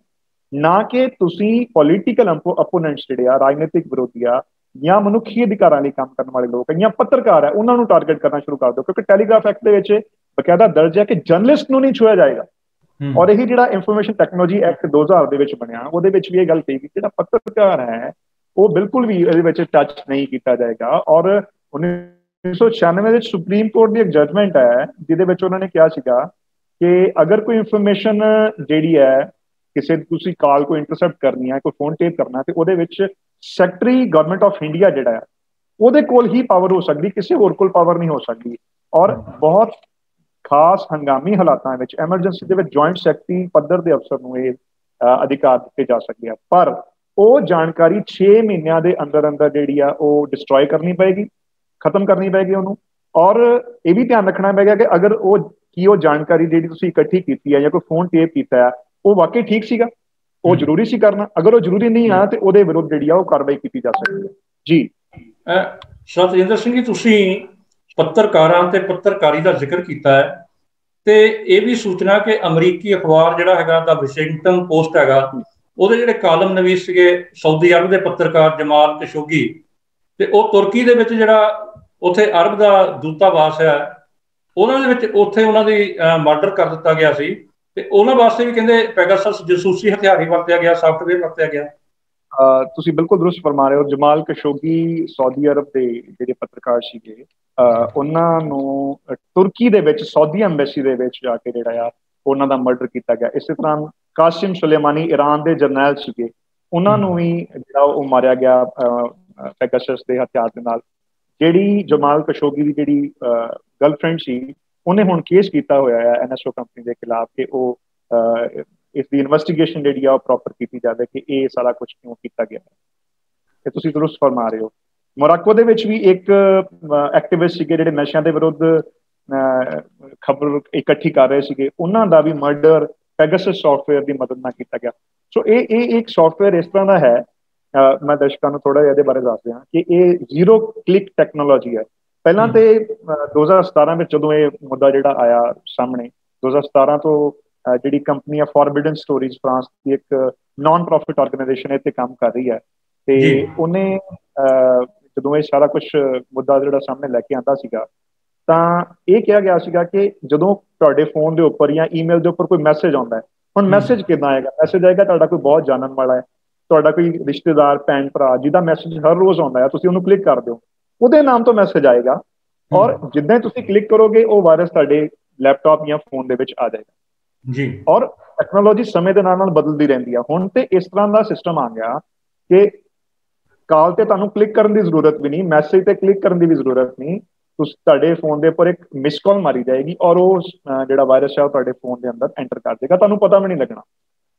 ਨਾ ਕਿ ਤੁਸੀਂ ਪੋਲੀਟੀਕਲ ਅਪੋਨੈਂਟਸ ਜਿਹੜੇ ਆ, ਰਾਜਨੀਤਿਕ ਵਿਰੋਧੀ ਆ ਜਾਂ ਮਨੁੱਖੀ ਅਧਿਕਾਰਾਂ ਲਈ ਕੰਮ ਕਰਨ ਵਾਲੇ ਲੋਕ ਜਾਂ ਪੱਤਰਕਾਰ ਹੈ ਉਹਨਾਂ ਨੂੰ ਟਾਰਗੇਟ ਕਰਨਾ ਸ਼ੁਰੂ ਕਰ ਦਿਓ। ਕਿਉਂਕਿ ਟੈਲੀਗ੍ਰਾਫ ਐਕਟ ਦੇ ਵਿੱਚ ਬਕਾਇਦਾ ਦਰਜ ਹੈ ਕਿ ਜਰਨਲਿਸਟ ਨੂੰ ਨਹੀਂ ਛੁਇਆ ਜਾਏਗਾ। ਔਰ ਇਹੀ ਜਿਹੜਾ ਇਨਫੋਰਮੇਸ਼ਨ ਟੈਕਨੋਲੋਜੀ ਐਕਟ 2000 ਦੇ ਵਿੱਚ ਬਣਿਆ, ਉਹਦੇ ਵਿੱਚ ਵੀ ਇਹ ਗੱਲ ਕਹੀ ਕਿ ਜਿਹੜਾ ਪੱਤਰਕਾਰ ਹੈ ਉਹ ਬਿਲਕੁਲ ਵੀ ਇਹਦੇ ਵਿੱਚ ਟੱਚ ਨਹੀਂ ਕੀਤਾ ਜਾਏਗਾ। ਔਰ 1996 ਵਿੱਚ ਸੁਪਰੀਮ ਕੋਰਟ ਦੀ ਇੱਕ ਜਜਮੈਂਟ ਹੈ ਜਿਹਦੇ ਵਿੱਚ ਉਹਨਾਂ ਨੇ ਕਿਹਾ ਸੀਗਾ ਕਿ ਅਗਰ ਕੋਈ ਇਨਫੋਰਮੇਸ਼ਨ ਜਿਹੜੀ ਹੈ ਕਿਸੇ ਤੁਸੀਂ ਕਾਲ ਕੋਈ ਇੰਟਰਸੈਪਟ ਕਰਨੀ ਹੈ, ਕੋਈ ਫੋਨ ਟੇਪ ਕਰਨਾ, ਤੇ ਉਹਦੇ ਵਿੱਚ ਸੈਕਟਰੀ ਗਵਰਨਮੈਂਟ ਆਫ ਇੰਡੀਆ ਜਿਹੜਾ ਹੈ ਉਹਦੇ ਕੋਲ ਹੀ ਪਾਵਰ ਹੋ ਸਕਦੀ, ਕਿਸੇ ਹੋਰ ਕੋਲ ਪਾਵਰ ਨਹੀਂ ਹੋ ਸਕਦੀ। ਔਰ ਬਹੁਤ ਖਾਸ ਹੰਗਾਮੀ ਹਾਲਾਤਾਂ ਵਿੱਚ, ਐਮਰਜੈਂਸੀ ਦੇ ਵਿੱਚ ਜੁਆਇੰਟ ਸੈਕਟਰੀ ਪੱਧਰ ਦੇ ਅਫਸਰ ਨੂੰ ਇਹ ਅਧਿਕਾਰ ਦਿੱਤੇ ਜਾ ਸਕਦੇ ਆ, ਪਰ ਉਹ ਜਾਣਕਾਰੀ 6 ਮਹੀਨਿਆਂ ਦੇ ਅੰਦਰ ਅੰਦਰ ਜਿਹੜੀ ਆ ਉਹ ਡਿਸਟਰੋਏ ਕਰਨੀ ਪਏਗੀ, ਖਤਮ ਕਰਨੀ ਪਏਗੀ ਉਹਨੂੰ। ਔਰ ਇਹ ਵੀ ਧਿਆਨ ਰੱਖਣਾ ਪਏਗਾ ਕਿ ਅਗਰ ਉਹ ਜਾਣਕਾਰੀ ਜਿਹੜੀ ਤੁਸੀਂ ਇਕੱਠੀ ਕੀਤੀ ਹੈ ਜਾਂ ਕੋਈ ਫੋਨ ਟੇਪ ਕੀਤਾ ਹੈ ਉਹ ਵਾਕਈ ਠੀਕ ਸੀਗਾ, ਉਹ ਜ਼ਰੂਰੀ ਸੀ ਕਰਨਾ। ਅਗਰ ਉਹ ਜ਼ਰੂਰੀ ਨਹੀਂ ਆ ਤੇ ਉਹਦੇ ਵਿਰੁੱਧ ਜਿਹੜੀ ਆ ਉਹ ਕਾਰਵਾਈ ਕੀਤੀ ਜਾ ਸਕਦੀ ਹੈ। ਜੀ ਸਰਦਾਰ ਤੇਜਿੰਦਰ ਸਿੰਘ ਜੀ, ਤੁਸੀਂ ਪੱਤਰਕਾਰਾਂ ਤੇ ਪੱਤਰਕਾਰੀ ਦਾ ਜ਼ਿਕਰ ਕੀਤਾ ਹੈ ਤੇ ਇਹ ਵੀ ਸੂਚਨਾ ਕਿ ਅਮਰੀਕੀ ਅਖਬਾਰ ਜਿਹੜਾ ਹੈਗਾ ਦਾ ਵਾਸ਼ਿੰਗਟਨ ਪੋਸਟ ਹੈਗਾ, ਉਹਦੇ ਜਿਹੜੇ ਕਾਲਮ ਨਵੀਸ ਸੀਗੇ ਸਾਊਦੀ ਅਰਬ ਦੇ ਪੱਤਰਕਾਰ ਜਮਾਲ ਖਸ਼ੋਗੀ, ਤੇ ਉਹ ਤੁਰਕੀ ਦੇ ਵਿੱਚ ਜਿਹੜਾ ਉੱਥੇ ਅਰਬ ਦਾ ਦੂਤਾਵਾਸ ਹੈ ਉਹਨਾਂ ਦੇ ਵਿੱਚ ਉੱਥੇ ਉਹਨਾਂ ਦੀ ਮਰਡਰ ਕਰ ਦਿੱਤਾ ਗਿਆ ਸੀ। ਤੇ ਉਹਨਾਂ ਵਾਸਤੇ ਵੀ ਕਹਿੰਦੇ ਪੈਗਾਸਸ ਜਸੂਸੀ ਹਥਿਆਰ ਹੀ ਵਰਤਿਆ ਗਿਆ, ਸਾਫਟਵੇਅਰ ਵਰਤਿਆ ਗਿਆ। ਤੁਸੀਂ ਬਿਲਕੁਲ ਦਰੁਸਤ ਫਰਮਾ ਰਹੇ ਹੋ। ਜਮਾਲ ਖਸ਼ੋਗੀ ਸਾਊਦੀ ਅਰਬ ਦੇ ਜਿਹੜੇ ਪੱਤਰਕਾਰ ਸੀਗੇ, ਉਹਨਾਂ ਨੂੰ ਤੁਰਕੀ ਦੇ ਵਿੱਚ ਸਾਊਦੀ ਐਮਬੈਸੀ ਦੇ ਵਿੱਚ ਜਾ ਕੇ ਜਿਹੜਾ ਆ ਉਹਨਾਂ ਦਾ ਮਰਡਰ ਕੀਤਾ ਗਿਆ। ਇਸੇ ਤਰ੍ਹਾਂ ਕਾਸਿਮ ਸੁਲੇਮਾਨੀ ਈਰਾਨ ਦੇ ਜਰਨੈਲ ਸੀਗੇ, ਉਹਨਾਂ ਨੂੰ ਵੀ ਜਿਹੜਾ ਉਹ ਮਾਰਿਆ ਗਿਆ ਪੈਗਾਸਸ ਦੇ ਹਥਿਆਰ ਦੇ ਨਾਲ। ਜਿਹੜੀ ਜਮਾਲ ਖਸ਼ੋਗੀ ਦੀ ਜਿਹੜੀ ਗਰਲਫ੍ਰੈਂਡ ਸੀ, ਉਹਨੇ ਹੁਣ ਕੇਸ ਕੀਤਾ ਹੋਇਆ ਹੈ NSO ਕੰਪਨੀ ਦੇ ਖਿਲਾਫ ਕਿ ਉਹ ਇਸ ਦੀ ਇਨਵੈਸਟੀਗੇਸ਼ਨ ਜਿਹੜੀ ਆ ਉਹ ਪ੍ਰੋਪਰ ਕੀਤੀ ਜਾਵੇ ਕਿ ਇਹ ਸਾਰਾ ਕੁਝ ਕਿਉਂ ਕੀਤਾ ਗਿਆ। ਤੇ ਤੁਸੀਂ ਦਰੁਸਤ ਫਰਮਾ ਰਹੇ ਹੋ। ਮੋਰਾਕੋ ਦੇ ਵਿੱਚ ਵੀ ਇੱਕ ਐਕਟਿਵਿਸਟ ਸੀਗੇ ਜਿਹੜੇ ਨਸ਼ਿਆਂ ਦੇ ਵਿਰੁੱਧ ਖਬਰ ਇਕੱਠੀ ਕਰ ਰਹੇ ਸੀਗੇ, ਉਹਨਾਂ ਦਾ ਵੀ ਮਰਡਰ ਪੈਗਾਸਸ ਸਾਫਟਵੇਅਰ ਦੀ ਮਦਦ ਨਾਲ ਕੀਤਾ ਗਿਆ। ਸੋ ਇਹ ਇੱਕ ਸਾਫਟਵੇਅਰ ਇਸ ਤਰ੍ਹਾਂ ਦਾ ਹੈ, ਮੈਂ ਦਰਸ਼ਕਾਂ ਨੂੰ ਥੋੜਾ ਜਿਹਾ ਇਹਦੇ ਬਾਰੇ ਦੱਸ ਦਿਆਂ ਕਿ ਇਹ ਜ਼ੀਰੋ ਕਲਿੱਕ ਟੈਕਨੋਲੋਜੀ ਹੈ। ਪਹਿਲਾਂ ਤੇ 2017 ਵਿੱਚ ਜਦੋਂ ਇਹ ਮੁੱਦਾ ਜਿਹੜਾ ਆਇਆ ਸਾਹਮਣੇ, 2017 ਤੋਂ ਜਿਹੜੀ ਕੰਪਨੀ ਆ ਫੋਰਬਿਡਨ ਸਟੋਰੀਜ਼ ਫਰਾਂਸ ਦੀ ਇੱਕ ਨਾਨ ਪ੍ਰੋਫਿਟ ਆਰਗੇਨਾਈਜੇਸ਼ਨ ਇਹ ਤੇ ਕੰਮ ਕਰ ਰਹੀ ਹੈ, ਤੇ ਉਹਨੇ ਜਦੋਂ ਇਹ ਸਾਰਾ ਕੁਝ ਮੁੱਦਾ ਜਿਹੜਾ ਸਾਹਮਣੇ ਲੈ ਕੇ ਆਂਦਾ ਸੀਗਾ, ਤਾਂ ਇਹ ਕਿਹਾ ਗਿਆ ਸੀਗਾ ਕਿ ਜਦੋਂ ਤੁਹਾਡੇ ਫੋਨ ਦੇ ਉੱਪਰ ਜਾਂ ਈਮੇਲ ਦੇ ਉੱਪਰ ਕੋਈ ਮੈਸੇਜ ਆਉਂਦਾ ਹੈ, ਹੁਣ ਮੈਸੇਜ ਕਿੱਦਾਂ ਆਏਗਾ? ਮੈਸੇਜ ਆਏਗਾ ਤੁਹਾਡਾ ਕੋਈ ਬਹੁਤ ਜਾਣਨ ਵਾਲਾ ਹੈ, ਤੁਹਾਡਾ ਕੋਈ ਰਿਸ਼ਤੇਦਾਰ, ਭੈਣ ਭਰਾ ਜਿਹਦਾ ਮੈਸੇਜ ਹਰ ਰੋਜ਼ ਆਉਂਦਾ ਹੈ, ਤੁਸੀਂ ਉਹਨੂੰ ਕਲਿੱਕ ਕਰ ਦਿਓ, ਉਹਦੇ ਨਾਮ ਤੋਂ ਮੈਸੇਜ ਆਏਗਾ, ਔਰ ਜਿੱਦਾਂ ਤੁਸੀਂ ਕਲਿੱਕ ਕਰੋਗੇ ਉਹ ਵਾਇਰਸ ਤੁਹਾਡੇ ਲੈਪਟਾਪ ਜਾਂ ਫੋਨ ਦੇ ਵਿੱਚ ਆ ਜਾਏਗਾ ਜੀ। ਔਰ ਟੈਕਨੋਲੋਜੀ ਸਮੇਂ ਦੇ ਨਾਲ ਨਾਲ ਬਦਲਦੀ ਰਹਿੰਦੀ ਆ। ਹੁਣ ਤੇ ਇਸ ਤਰ੍ਹਾਂ ਦਾ ਸਿਸਟਮ ਆ ਗਿਆ ਕਿ ਕਾਲ ਤੇ ਤੁਹਾਨੂੰ ਕਲਿੱਕ ਕਰਨ ਦੀ ਜ਼ਰੂਰਤ ਵੀ ਨਹੀਂ, ਮੈਸੇਜ ਤੇ ਕਲਿੱਕ ਕਰਨ ਦੀ ਵੀ ਜ਼ਰੂਰਤ ਨਹੀਂ, ਤੁਸੀਂ ਤੁਹਾਡੇ ਫੋਨ ਦੇ ਉੱਪਰ ਇੱਕ ਮਿਸ ਕਾਲ ਮਾਰੀ ਜਾਏਗੀ ਔਰ ਉਹ ਜਿਹੜਾ ਵਾਇਰਸ ਹੈ ਉਹ ਤੁਹਾਡੇ ਫੋਨ ਦੇ ਅੰਦਰ ਐਂਟਰ ਕਰ ਜਾਏਗਾ, ਤੁਹਾਨੂੰ ਪਤਾ ਵੀ ਨਹੀਂ ਲੱਗਣਾ।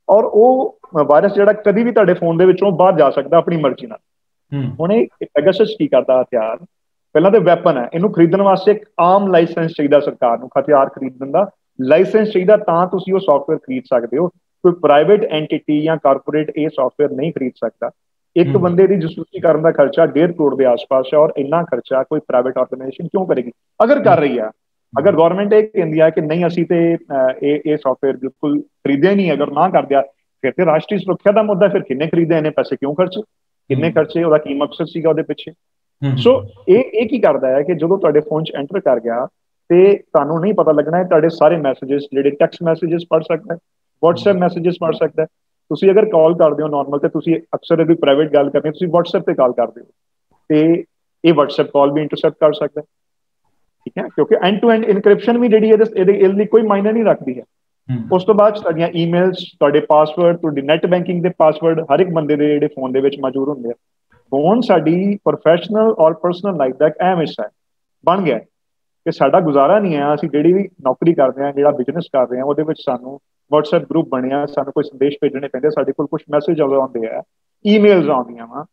ਔਰ ਉਹ ਵਾਇਰਸ ਜਿਹੜਾ ਕਦੀ ਵੀ ਤੁਹਾਡੇ ਫੋਨ ਦੇ ਵਿੱਚੋਂ ਬਾਹਰ ਜਾ ਸਕਦਾ ਆਪਣੀ ਮਰਜ਼ੀ ਨਾਲ। ਹੁਣ ਇਹ ਪੈਗਾਸਸ ਕੀ ਕਰਦਾ ਹਥਿਆਰ? ਪਹਿਲਾਂ ਤੇ ਵੈਪਨ ਹੈ, ਇਹਨੂੰ ਖਰੀਦਣ ਵਾਸਤੇ ਇੱਕ ਆਮ ਲਾਇਸੈਂਸ ਚਾਹੀਦਾ ਸਰਕਾਰ ਨੂੰ, ਹਥਿਆਰ ਖਰੀਦਣ ਦਾ ਲਾਇਸੈਂਸ ਚਾਹੀਦਾ, ਤਾਂ ਤੁਸੀਂ ਉਹ ਸਾਫਟਵੇਅਰ ਖਰੀਦ ਸਕਦੇ ਹੋ। ਕੋਈ ਪ੍ਰਾਈਵੇਟ ਐਂਟੀਟੀ ਜਾਂ ਕਾਰਪੋਰੇਟ ਇਹ ਸਾਫਟਵੇਅਰ ਨਹੀਂ ਖਰੀਦ ਸਕਦਾ। ਇੱਕ ਬੰਦੇ ਦੀ ਜਸੂਸੀ ਕਰਨ ਦਾ ਖਰਚਾ 1.5 ਕਰੋੜ ਦੇ ਆਸ-ਪਾਸ ਹੈ, ਔਰ ਇੰਨਾ ਖਰਚਾ ਕੋਈ ਪ੍ਰਾਈਵੇਟ ਆਰਗੇਨਾਈਜੇਸ਼ਨ ਕਿਉਂ ਕਰੇਗੀ? ਅਗਰ ਕਰ ਰਹੀ ਆ, ਅਗਰ ਗਵਰਨਮੈਂਟ ਇਹ ਕਹਿੰਦੀ ਆ ਕਿ ਨਹੀਂ ਅਸੀਂ ਤੇ ਇਹ ਸਾਫਟਵੇਅਰ ਬਿਲਕੁਲ ਖਰੀਦਿਆ ਹੀ ਨਹੀਂ, ਅਗਰ ਨਾ ਕਰ ਦਿਆ ਫਿਰ ਤੇ ਰਾਸ਼ਟਰੀ ਸੁਰੱਖਿਆ ਦਾ ਮੁੱਦਾ, ਫਿਰ ਕਿੰਨੇ ਖਰੀਦੇ, ਇਹਨੇ ਪੈਸੇ ਕਿਉਂ ਖਰਚੇ, ਕਿੰਨੇ ਖਰਚੇ, ਉਹਦਾ ਕੀ ਮਕਸਦ ਸੀਗਾ ਉਹਦੇ ਪਿੱਛੇ। ਸੋ ਇਹ ਕੀ ਕਰਦਾ ਹੈ ਕਿ ਜਦੋਂ ਤੁਹਾਡੇ ਫੋਨ 'ਚ ਐਂਟਰ ਕਰ ਗਿਆ ਤੇ ਤੁਹਾਨੂੰ ਨਹੀਂ ਪਤਾ ਲੱਗਣਾ ਹੈ, ਤੁਹਾਡੇ ਸਾਰੇ ਮੈਸੇजेस ਜਿਹੜੇ ਟੈਕਸਟ ਮੈਸੇजेस ਪੜ੍ਹ ਸਕਦਾ ਹੈ, WhatsApp ਮੈਸੇजेस ਪੜ੍ਹ ਸਕਦਾ ਹੈ। ਤੁਸੀਂ ਅਗਰ ਕਾਲ ਕਰਦੇ ਹੋ ਨਾਰਮਲ, ਤੇ ਤੁਸੀਂ ਅਕਸਰ ਇਹਦੀ ਪ੍ਰਾਈਵੇਟ ਗੱਲ ਕਰਨੀ, ਤੁਸੀਂ WhatsApp ਤੇ ਕਾਲ ਕਰਦੇ ਹੋ ਤੇ ਇਹ WhatsApp ਕਾਲ ਵੀ ਇੰਟਰਸੈਪਟ ਕਰ ਸਕਦਾ ਹੈ, ਠੀਕ ਹੈ, ਕਿਉਂਕਿ ਐਂਡ ਟੂ ਐਂਡ ਇਨਕ੍ਰਿਪਸ਼ਨ ਵੀ ਜਿਹੜੀ ਇਹਦੇ ਲਈ ਕੋਈ ਮਾਇਨੇ ਨਹੀਂ ਰੱਖਦੀ ਹੈ। ਉਸ ਤੋਂ ਬਾਅਦ ਤੁਹਾਡੀਆਂ ਈਮੇਲਸ, ਤੁਹਾਡੇ ਪਾਸਵਰਡ, ਤੁਹਾਡੀ ਨੈਟ ਬੈਂਕਿੰਗ ਦੇ ਪਾਸਵਰਡ ਹਰ ਇੱਕ ਬੰਦੇ ਦੇ ਜਿਹੜੇ ਫੋਨ ਦੇ ਵਿੱਚ ਮੌਜੂਦ ਹੁੰਦੇ ਆ। ਫੋਨ ਸਾਡੀ ਪ੍ਰੋਫੈਸ਼ਨਲ ਔਰ ਪਰਸਨਲ ਲਾਈਫ ਦਾ ਇੱਕ ਅਹਿਮ ਹਿੱਸਾ ਹੈ, ਬਣ ਗਿਆ ਕਿ ਸਾਡਾ ਗੁਜ਼ਾਰਾ ਨਹੀਂ ਹੈ। ਅਸੀਂ ਜਿਹੜੀ ਵੀ ਨੌਕਰੀ ਕਰਦੇ ਹਾਂ, ਜਿਹੜਾ ਬਿਜ਼ਨਸ ਕਰ ਰਹੇ ਹਾਂ, ਉਹਦੇ ਵਿੱਚ ਸਾਨੂੰ WhatsApp ਗਰੁੱਪ ਬਣਿਆ, ਸਾਨੂੰ ਕੋਈ ਸੰਦੇਸ਼ ਭੇਜਣੇ ਪੈਂਦੇ, ਸਾਡੇ ਕੋਲ ਕੁਝ ਮੈਸੇਜ ਆਉਂਦੇ ਆ, ਈਮੇਲਸ ਆਉਂਦੀਆਂ ਵਾ,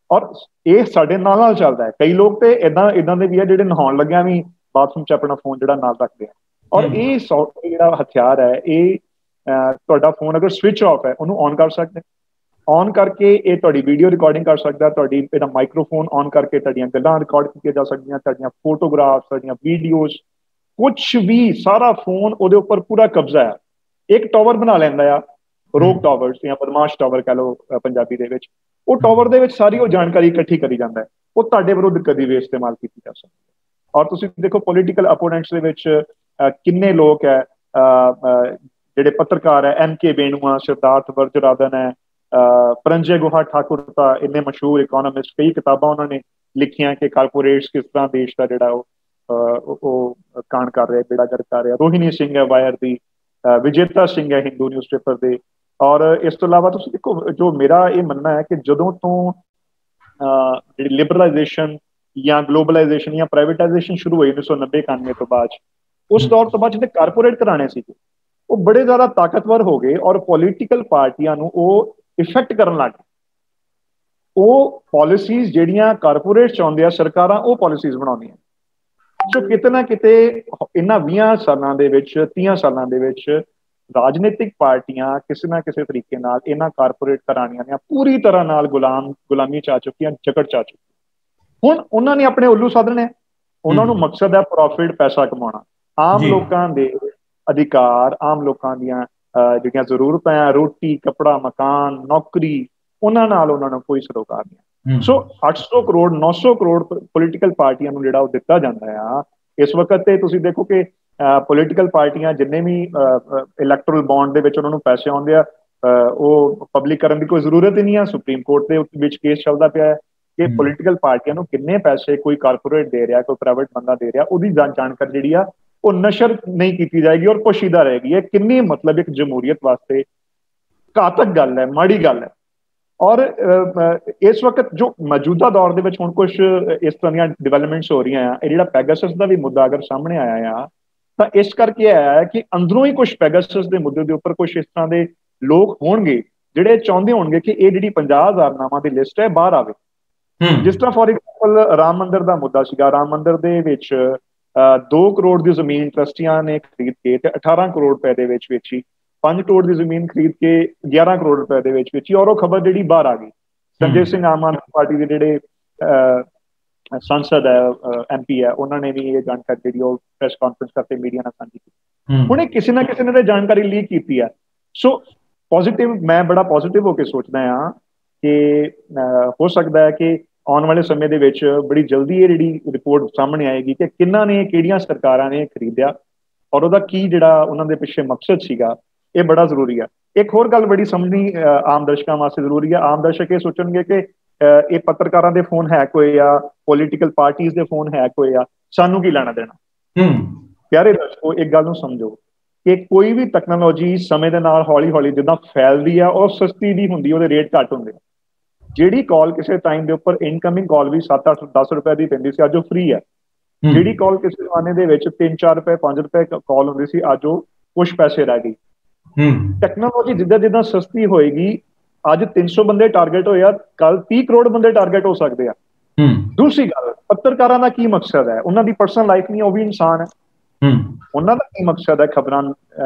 ਔਰ ਇਹ ਸਾਡੇ ਨਾਲ ਨਾਲ ਚੱਲਦਾ ਹੈ। ਕਈ ਲੋਕ ਤੇ ਇਦਾਂ ਦੇ ਵੀ ਆ ਜਿਹੜੇ ਨਹਾਉਣ ਲੱਗਿਆ ਵੀ ਬਾਥਰੂਮ 'ਚ ਆਪਣਾ ਫੋਨ ਜਿਹੜਾ ਨਾਲ ਰੱਖਦੇ ਆ। ਔਰ ਇਹ ਸਾਫਟਵੇਅਰ ਜਿਹੜਾ ਹਥਿਆਰ ਹੈ, ਇਹ ਤੁਹਾਡਾ ਫੋਨ ਅਗਰ ਸਵਿਚ ਆਫ ਹੈ ਉਹਨੂੰ ਔਨ ਕਰ ਸਕਦੇ, ਔਨ ਕਰਕੇ ਇਹ ਤੁਹਾਡੀ ਵੀਡੀਓ ਰਿਕਾਰਡਿੰਗ ਕਰ ਸਕਦਾ, ਤੁਹਾਡੀ ਇਹਦਾ ਮਾਈਕ੍ਰੋਫੋਨ ਔਨ ਕਰਕੇ ਤੁਹਾਡੀਆਂ ਗੱਲਾਂ ਰਿਕਾਰਡ ਕੀਤੀਆਂ ਜਾ ਸਕਦੀਆਂ, ਤੁਹਾਡੀਆਂ ਫੋਟੋਗ੍ਰਾਫਸ, ਤੁਹਾਡੀਆਂ ਵੀਡੀਓਜ਼, ਕੁਛ ਵੀ, ਸਾਰਾ ਫੋਨ ਉਹਦੇ ਉੱਪਰ ਪੂਰਾ ਕਬਜ਼ਾ ਹੈ। ਇੱਕ ਟਾਵਰ ਬਣਾ ਲੈਂਦਾ ਆ, ਰੋਕ ਟਾਵਰਸ ਜਾਂ ਬਦਮਾਸ਼ ਟਾਵਰ ਕਹਿ ਲਓ ਪੰਜਾਬੀ ਦੇ ਵਿੱਚ, ਉਹ ਟਾਵਰ ਦੇ ਵਿੱਚ ਸਾਰੀ ਉਹ ਜਾਣਕਾਰੀ ਇਕੱਠੀ ਕਰੀ ਜਾਂਦਾ ਹੈ, ਉਹ ਤੁਹਾਡੇ ਵਿਰੁੱਧ ਕਦੀ ਵੀ ਇਸਤੇਮਾਲ ਕੀਤੀ ਜਾ ਸਕਦੀ ਹੈ। ਔਰ ਤੁਸੀਂ ਦੇਖੋ ਪੋਲੀਟੀਕਲ ਅਪੋਨੈਂਟਸ ਦੇ ਵਿੱਚ ਕਿੰਨੇ ਲੋਕ ਹੈ, ਜਿਹੜੇ ਪੱਤਰਕਾਰ ਹੈ, MK ਬੇਣੂਆ, ਸਿਧਾਰਥ ਵਰਜਰਾਧਨ ਹੈ, ਪ੍ਰੰਜੇ ਗੁਹਾ ਠਾਕੁਰ, ਤਾਂ ਇੰਨੇ ਮਸ਼ਹੂਰ ਇਕੋਨੋਮਿਸਟ, ਕਈ ਕਿਤਾਬਾਂ ਉਹਨਾਂ ਨੇ ਲਿਖੀਆਂ ਕਿ ਕਾਰਪੋਰੇਟਸ ਕਿਸ ਤਰ੍ਹਾਂ ਦੇਸ਼ ਦਾ ਜਿਹੜਾ ਉਹ ਕਾਂਡ ਕਰ ਰਿਹਾ, ਬੇੜਾ ਗਰਕ ਕਰ ਰਿਹਾ। ਰੋਹਿਣੀ ਸਿੰਘ ਹੈ ਵਾਇਰ ਦੀ, ਵਿਜੇਤਾ ਸਿੰਘ ਹੈ ਹਿੰਦੂ ਨਿਊਜ਼ਪੇਪਰ ਦੇ। ਔਰ ਇਸ ਤੋਂ ਇਲਾਵਾ ਤੁਸੀਂ ਦੇਖੋ, ਜੋ ਮੇਰਾ ਇਹ ਮੰਨਣਾ ਹੈ ਕਿ ਜਦੋਂ ਤੋਂ ਜਿਹੜੀ ਲਿਬਰਲਾਈਜੇਸ਼ਨ ਜਾਂ ਗਲੋਬਲਾਈਜੇਸ਼ਨ ਜਾਂ ਪ੍ਰਾਈਵੇਟਾਈਜੇਸ਼ਨ ਸ਼ੁਰੂ ਹੋਈ 1990-91 ਤੋਂ ਬਾਅਦ, ਉਸ ਦੌਰ ਤੋਂ ਬਾਅਦ ਜਿਹੜੇ ਕਾਰਪੋਰੇਟ ਘਰਾਣੇ ਸੀਗੇ ਉਹ ਬੜੇ ਜ਼ਿਆਦਾ ਤਾਕਤਵਰ ਹੋ ਗਏ, ਔਰ ਪੋਲੀਟੀਕਲ ਪਾਰਟੀਆਂ ਨੂੰ ਉਹ ਇਫੈਕਟ ਕਰਨ ਲੱਗ ਗਏ। ਉਹ ਪਾਲਿਸੀਜ਼ ਜਿਹੜੀਆਂ ਕਾਰਪੋਰੇਟ ਚਾਹੁੰਦੇ ਆ, ਸਰਕਾਰਾਂ ਉਹ ਪਾਲਿਸੀਜ਼ ਬਣਾਉਂਦੀਆਂ। ਸੋ ਕਿਤੇ ਨਾ ਕਿਤੇ ਇਹਨਾਂ 20 ਸਾਲਾਂ ਦੇ ਵਿੱਚ, 30 ਸਾਲਾਂ ਦੇ ਵਿੱਚ ਰਾਜਨੀਤਿਕ ਪਾਰਟੀਆਂ ਕਿਸੇ ਨਾ ਕਿਸੇ ਤਰੀਕੇ ਨਾਲ ਇਹਨਾਂ ਕਾਰਪੋਰੇਟ ਘਰਾਣਿਆਂ ਦੀਆਂ ਪੂਰੀ ਤਰ੍ਹਾਂ ਨਾਲ ਗੁਲਾਮੀ ਚ ਆ ਚੁੱਕੀਆਂ, ਜਕੜ ਚ ਆ ਚੁੱਕੀਆਂ। ਹੁਣ ਉਹਨਾਂ ਨੇ ਆਪਣੇ ਉੱਲੂ ਸਾਧਣੇ, ਉਹਨਾਂ ਨੂੰ ਮਕਸਦ ਹੈ ਪ੍ਰੋਫਿਟ, ਪੈਸਾ ਕਮਾਉਣਾ। ਆਮ ਲੋਕਾਂ ਦੇ ਅਧਿਕਾਰ, ਆਮ ਲੋਕਾਂ ਦੀਆਂ ਜਿਹੜੀਆਂ ਜ਼ਰੂਰਤਾਂ ਆ, ਰੋਟੀ, ਕੱਪੜਾ, ਮਕਾਨ, ਨੌਕਰੀ, ਉਹਨਾਂ ਨਾਲ ਉਹਨਾਂ ਨੂੰ ਕੋਈ ਸਰੋਕਾਰ ਨਹੀਂ। ਸੋ 800 ਕਰੋੜ 900 ਕਰੋੜ ਪੋਲੀਟੀਕਲ ਪਾਰਟੀਆਂ ਨੂੰ ਜਿਹੜਾ ਉਹ ਦਿੱਤਾ ਜਾਂਦਾ ਆ ਇਸ ਵਕਤ। ਤੇ ਤੁਸੀਂ ਦੇਖੋ ਕਿ ਪੋਲੀਟੀਕਲ ਪਾਰਟੀਆਂ ਜਿੰਨੇ ਵੀ ਇਲੈਕਟੋਰਲ ਬੌਂਡ ਦੇ ਵਿੱਚ ਉਹਨਾਂ ਨੂੰ ਪੈਸੇ ਆਉਂਦੇ ਆ, ਉਹ ਪਬਲਿਕ ਕਰਨ ਦੀ ਕੋਈ ਜ਼ਰੂਰਤ ਹੀ ਨਹੀਂ ਆ। ਸੁਪਰੀਮ ਕੋਰਟ ਦੇ ਵਿੱਚ ਕੇਸ ਚੱਲਦਾ ਪਿਆ ਹੈ ਕਿ ਪੋਲੀਟੀਕਲ ਪਾਰਟੀਆਂ ਨੂੰ ਕਿੰਨੇ ਪੈਸੇ ਕੋਈ ਕਾਰਪੋਰੇਟ ਦੇ ਰਿਹਾ, ਕੋਈ ਪ੍ਰਾਈਵੇਟ ਬੰਦਾ ਦੇ ਰਿਹਾ, ਉਹਦੀ ਜਾਣਕਾਰੀ ਜਿਹੜੀ ਆ ਉਹ ਨਸ਼ਰ ਨਹੀਂ ਕੀਤੀ ਜਾਏਗੀ ਔਰ ਪੋਸ਼ੀਦਾ ਰਹੇਗੀ। ਇਹ ਕਿੰਨੀ ਮਤਲਬ ਇੱਕ ਜਮਹੂਰੀਅਤ ਵਾਸਤੇ ਘਾਤਕ ਗੱਲ ਹੈ, ਮਾੜੀ ਗੱਲ ਹੈ। ਔਰ ਇਸ ਵਕਤ ਜੋ ਮੌਜੂਦਾ ਦੌਰ ਦੇ ਵਿੱਚ ਹੁਣ ਕੁਝ ਇਸ ਤਰ੍ਹਾਂ ਦੀਆਂ ਡਿਵੈਲਪਮੈਂਟਸ ਹੋ ਰਹੀਆਂ ਆ, ਇਹ ਜਿਹੜਾ ਪੈਗਾਸਸ ਦਾ ਵੀ ਮੁੱਦਾ ਅਗਰ ਸਾਹਮਣੇ ਆਇਆ ਆ ਤਾਂ ਇਸ ਕਰਕੇ ਆਇਆ ਹੈ ਕਿ ਅੰਦਰੋਂ ਹੀ ਕੁਝ ਪੈਗਾਸਸ ਦੇ ਮੁੱਦੇ ਦੇ ਉੱਪਰ ਕੁਝ ਇਸ ਤਰ੍ਹਾਂ ਦੇ ਲੋਕ ਹੋਣਗੇ ਜਿਹੜੇ ਚਾਹੁੰਦੇ ਹੋਣਗੇ ਕਿ ਇਹ ਜਿਹੜੀ 50,000 ਨਾਵਾਂ ਦੀ ਲਿਸਟ ਹੈ ਬਾਹਰ ਆਵੇ। ਜਿਸ ਤਰ੍ਹਾਂ ਫੋਰ ਐਗਜ਼ਾਮਪਲ ਰਾਮ ਮੰਦਿਰ ਦਾ ਮੁੱਦਾ ਸੀਗਾ, ਰਾਮ ਮੰਦਿਰ ਦੇ ਵਿੱਚ 2 ਕਰੋੜ ਦੀ ਜ਼ਮੀਨ ਟਰਸਟੀਆਂ ਨੇ ਖਰੀਦ ਕੇ ਤੇ 18 ਕਰੋੜ ਰੁਪਏ ਦੇ ਵਿੱਚ ਵੇਚੀ, 5 ਕਰੋੜ ਦੀ ਜ਼ਮੀਨ ਖਰੀਦ ਕੇ 11 ਕਰੋੜ ਰੁਪਏ ਦੇ ਵਿੱਚ ਵੇਚੀ, ਔਰ ਉਹ ਖਬਰ ਜਿਹੜੀ ਬਾਹਰ ਆ ਗਈ। ਸੰਜੇ ਸਿੰਘ ਆਮ ਆਦਮੀ ਪਾਰਟੀ ਦੇ ਜਿਹੜੇ ਸੰਸਦ ਹੈ, MP ਹੈ, ਉਹਨਾਂ ਨੇ ਵੀ ਇਹ ਜਾਣਕਾਰੀ ਜਿਹੜੀ ਉਹ ਪ੍ਰੈਸ ਕਾਨਫਰੰਸ ਕਰਕੇ ਮੀਡੀਆ ਨਾਲ ਸਾਂਝੀ ਕੀਤੀ। ਹੁਣ ਇਹ ਕਿਸੇ ਨਾ ਕਿਸੇ ਨੇ ਜਾਣਕਾਰੀ ਲੀਕ ਕੀਤੀ ਹੈ। ਸੋ ਪੋਜ਼ਿਟਿਵ, ਮੈਂ ਬੜਾ ਪੋਜ਼ਿਟਿਵ ਹੋ ਕੇ ਸੋਚਦਾ ਹਾਂ ਕਿ ਹੋ ਸਕਦਾ ਹੈ ਕਿ ਆਉਣ ਵਾਲੇ ਸਮੇਂ ਦੇ ਵਿੱਚ ਬੜੀ ਜਲਦੀ ਇਹ ਜਿਹੜੀ ਰਿਪੋਰਟ ਸਾਹਮਣੇ ਆਏਗੀ ਕਿ ਕਿਹਨਾਂ ਨੇ, ਕਿਹੜੀਆਂ ਸਰਕਾਰਾਂ ਨੇ ਖਰੀਦਿਆ ਔਰ ਉਹਦਾ ਕੀ ਜਿਹੜਾ ਉਹਨਾਂ ਦੇ ਪਿੱਛੇ ਮਕਸਦ ਸੀਗਾ। ਇਹ ਬੜਾ ਜ਼ਰੂਰੀ ਆ। ਇੱਕ ਹੋਰ ਗੱਲ ਬੜੀ ਸਮਝਣੀ ਆਮ ਦਰਸ਼ਕਾਂ ਵਾਸਤੇ ਜ਼ਰੂਰੀ ਆ। ਆਮ ਦਰਸ਼ਕ ਇਹ ਸੋਚਣਗੇ ਕਿ ਇਹ ਪੱਤਰਕਾਰਾਂ ਦੇ ਫੋਨ ਹੈਕ ਹੋਏ ਆ, ਪੋਲੀਟੀਕਲ ਪਾਰਟੀਆਂ ਦੇ ਫੋਨ ਹੈਕ ਹੋਏ ਆ, ਸਾਨੂੰ ਕੀ ਲੈਣਾ ਦੇਣਾ। ਪਿਆਰੇ ਦਰਸ਼ਕੋ, ਇੱਕ ਗੱਲ ਨੂੰ ਸਮਝੋ ਕਿ ਕੋਈ ਵੀ ਟੈਕਨੋਲੋਜੀ ਸਮੇਂ ਦੇ ਨਾਲ ਹੌਲੀ ਹੌਲੀ ਜਿੱਦਾਂ ਫੈਲਦੀ ਆ ਉਹ ਸਸਤੀ ਵੀ ਹੁੰਦੀ, ਉਹਦੇ ਰੇਟ ਘੱਟ ਹੁੰਦੇ। ਜਿਹੜੀ ਕਾਲ ਕਿਸੇ ਟਾਈਮ ਦੇ ਉੱਪਰ ਇਨਕਮਿੰਗ ਕਾਲ ਵੀ 7, 8, 10 ਰੁਪਏ ਦੀ ਪੈਂਦੀ ਸੀ, ਅੱਜ ਉਹ ਫ੍ਰੀ ਹੈ। ਜਿਹੜੀ ਕਾਲ ਕਿਸੇ ਜ਼ਮਾਨੇ ਦੇ ਵਿੱਚ 3, 4 ਰੁਪਏ, 5 ਰੁਪਏ ਕਾਲ ਹੁੰਦੀ ਸੀ, ਅੱਜ ਉਹ ਕੁਝ ਪੈਸੇ ਰਹਿ ਗਈ। ਟੈਕਨੋਲੋਜੀ ਜਿੱਦਾਂ ਜਿੱਦਾਂ ਸਸਤੀ ਹੋਏਗੀ, ਅੱਜ 300 ਬੰਦੇ ਟਾਰਗੇਟ ਹੋਏ ਆ, ਕੱਲ 30 ਕਰੋੜ ਬੰਦੇ ਟਾਰਗੇਟ ਹੋ ਸਕਦੇ ਆ। ਦੂਸਰੀ ਗੱਲ, ਪੱਤਰਕਾਰਾਂ ਦਾ ਕੀ ਮਕਸਦ ਹੈ? ਉਹਨਾਂ ਦੀ ਪਰਸਨਲ ਲਾਈਫ ਨਹੀਂ, ਉਹ ਵੀ ਇਨਸਾਨ ਹੈ। ਉਹਨਾਂ ਦਾ ਕੀ ਮਕਸਦ ਹੈ? ਖਬਰਾਂ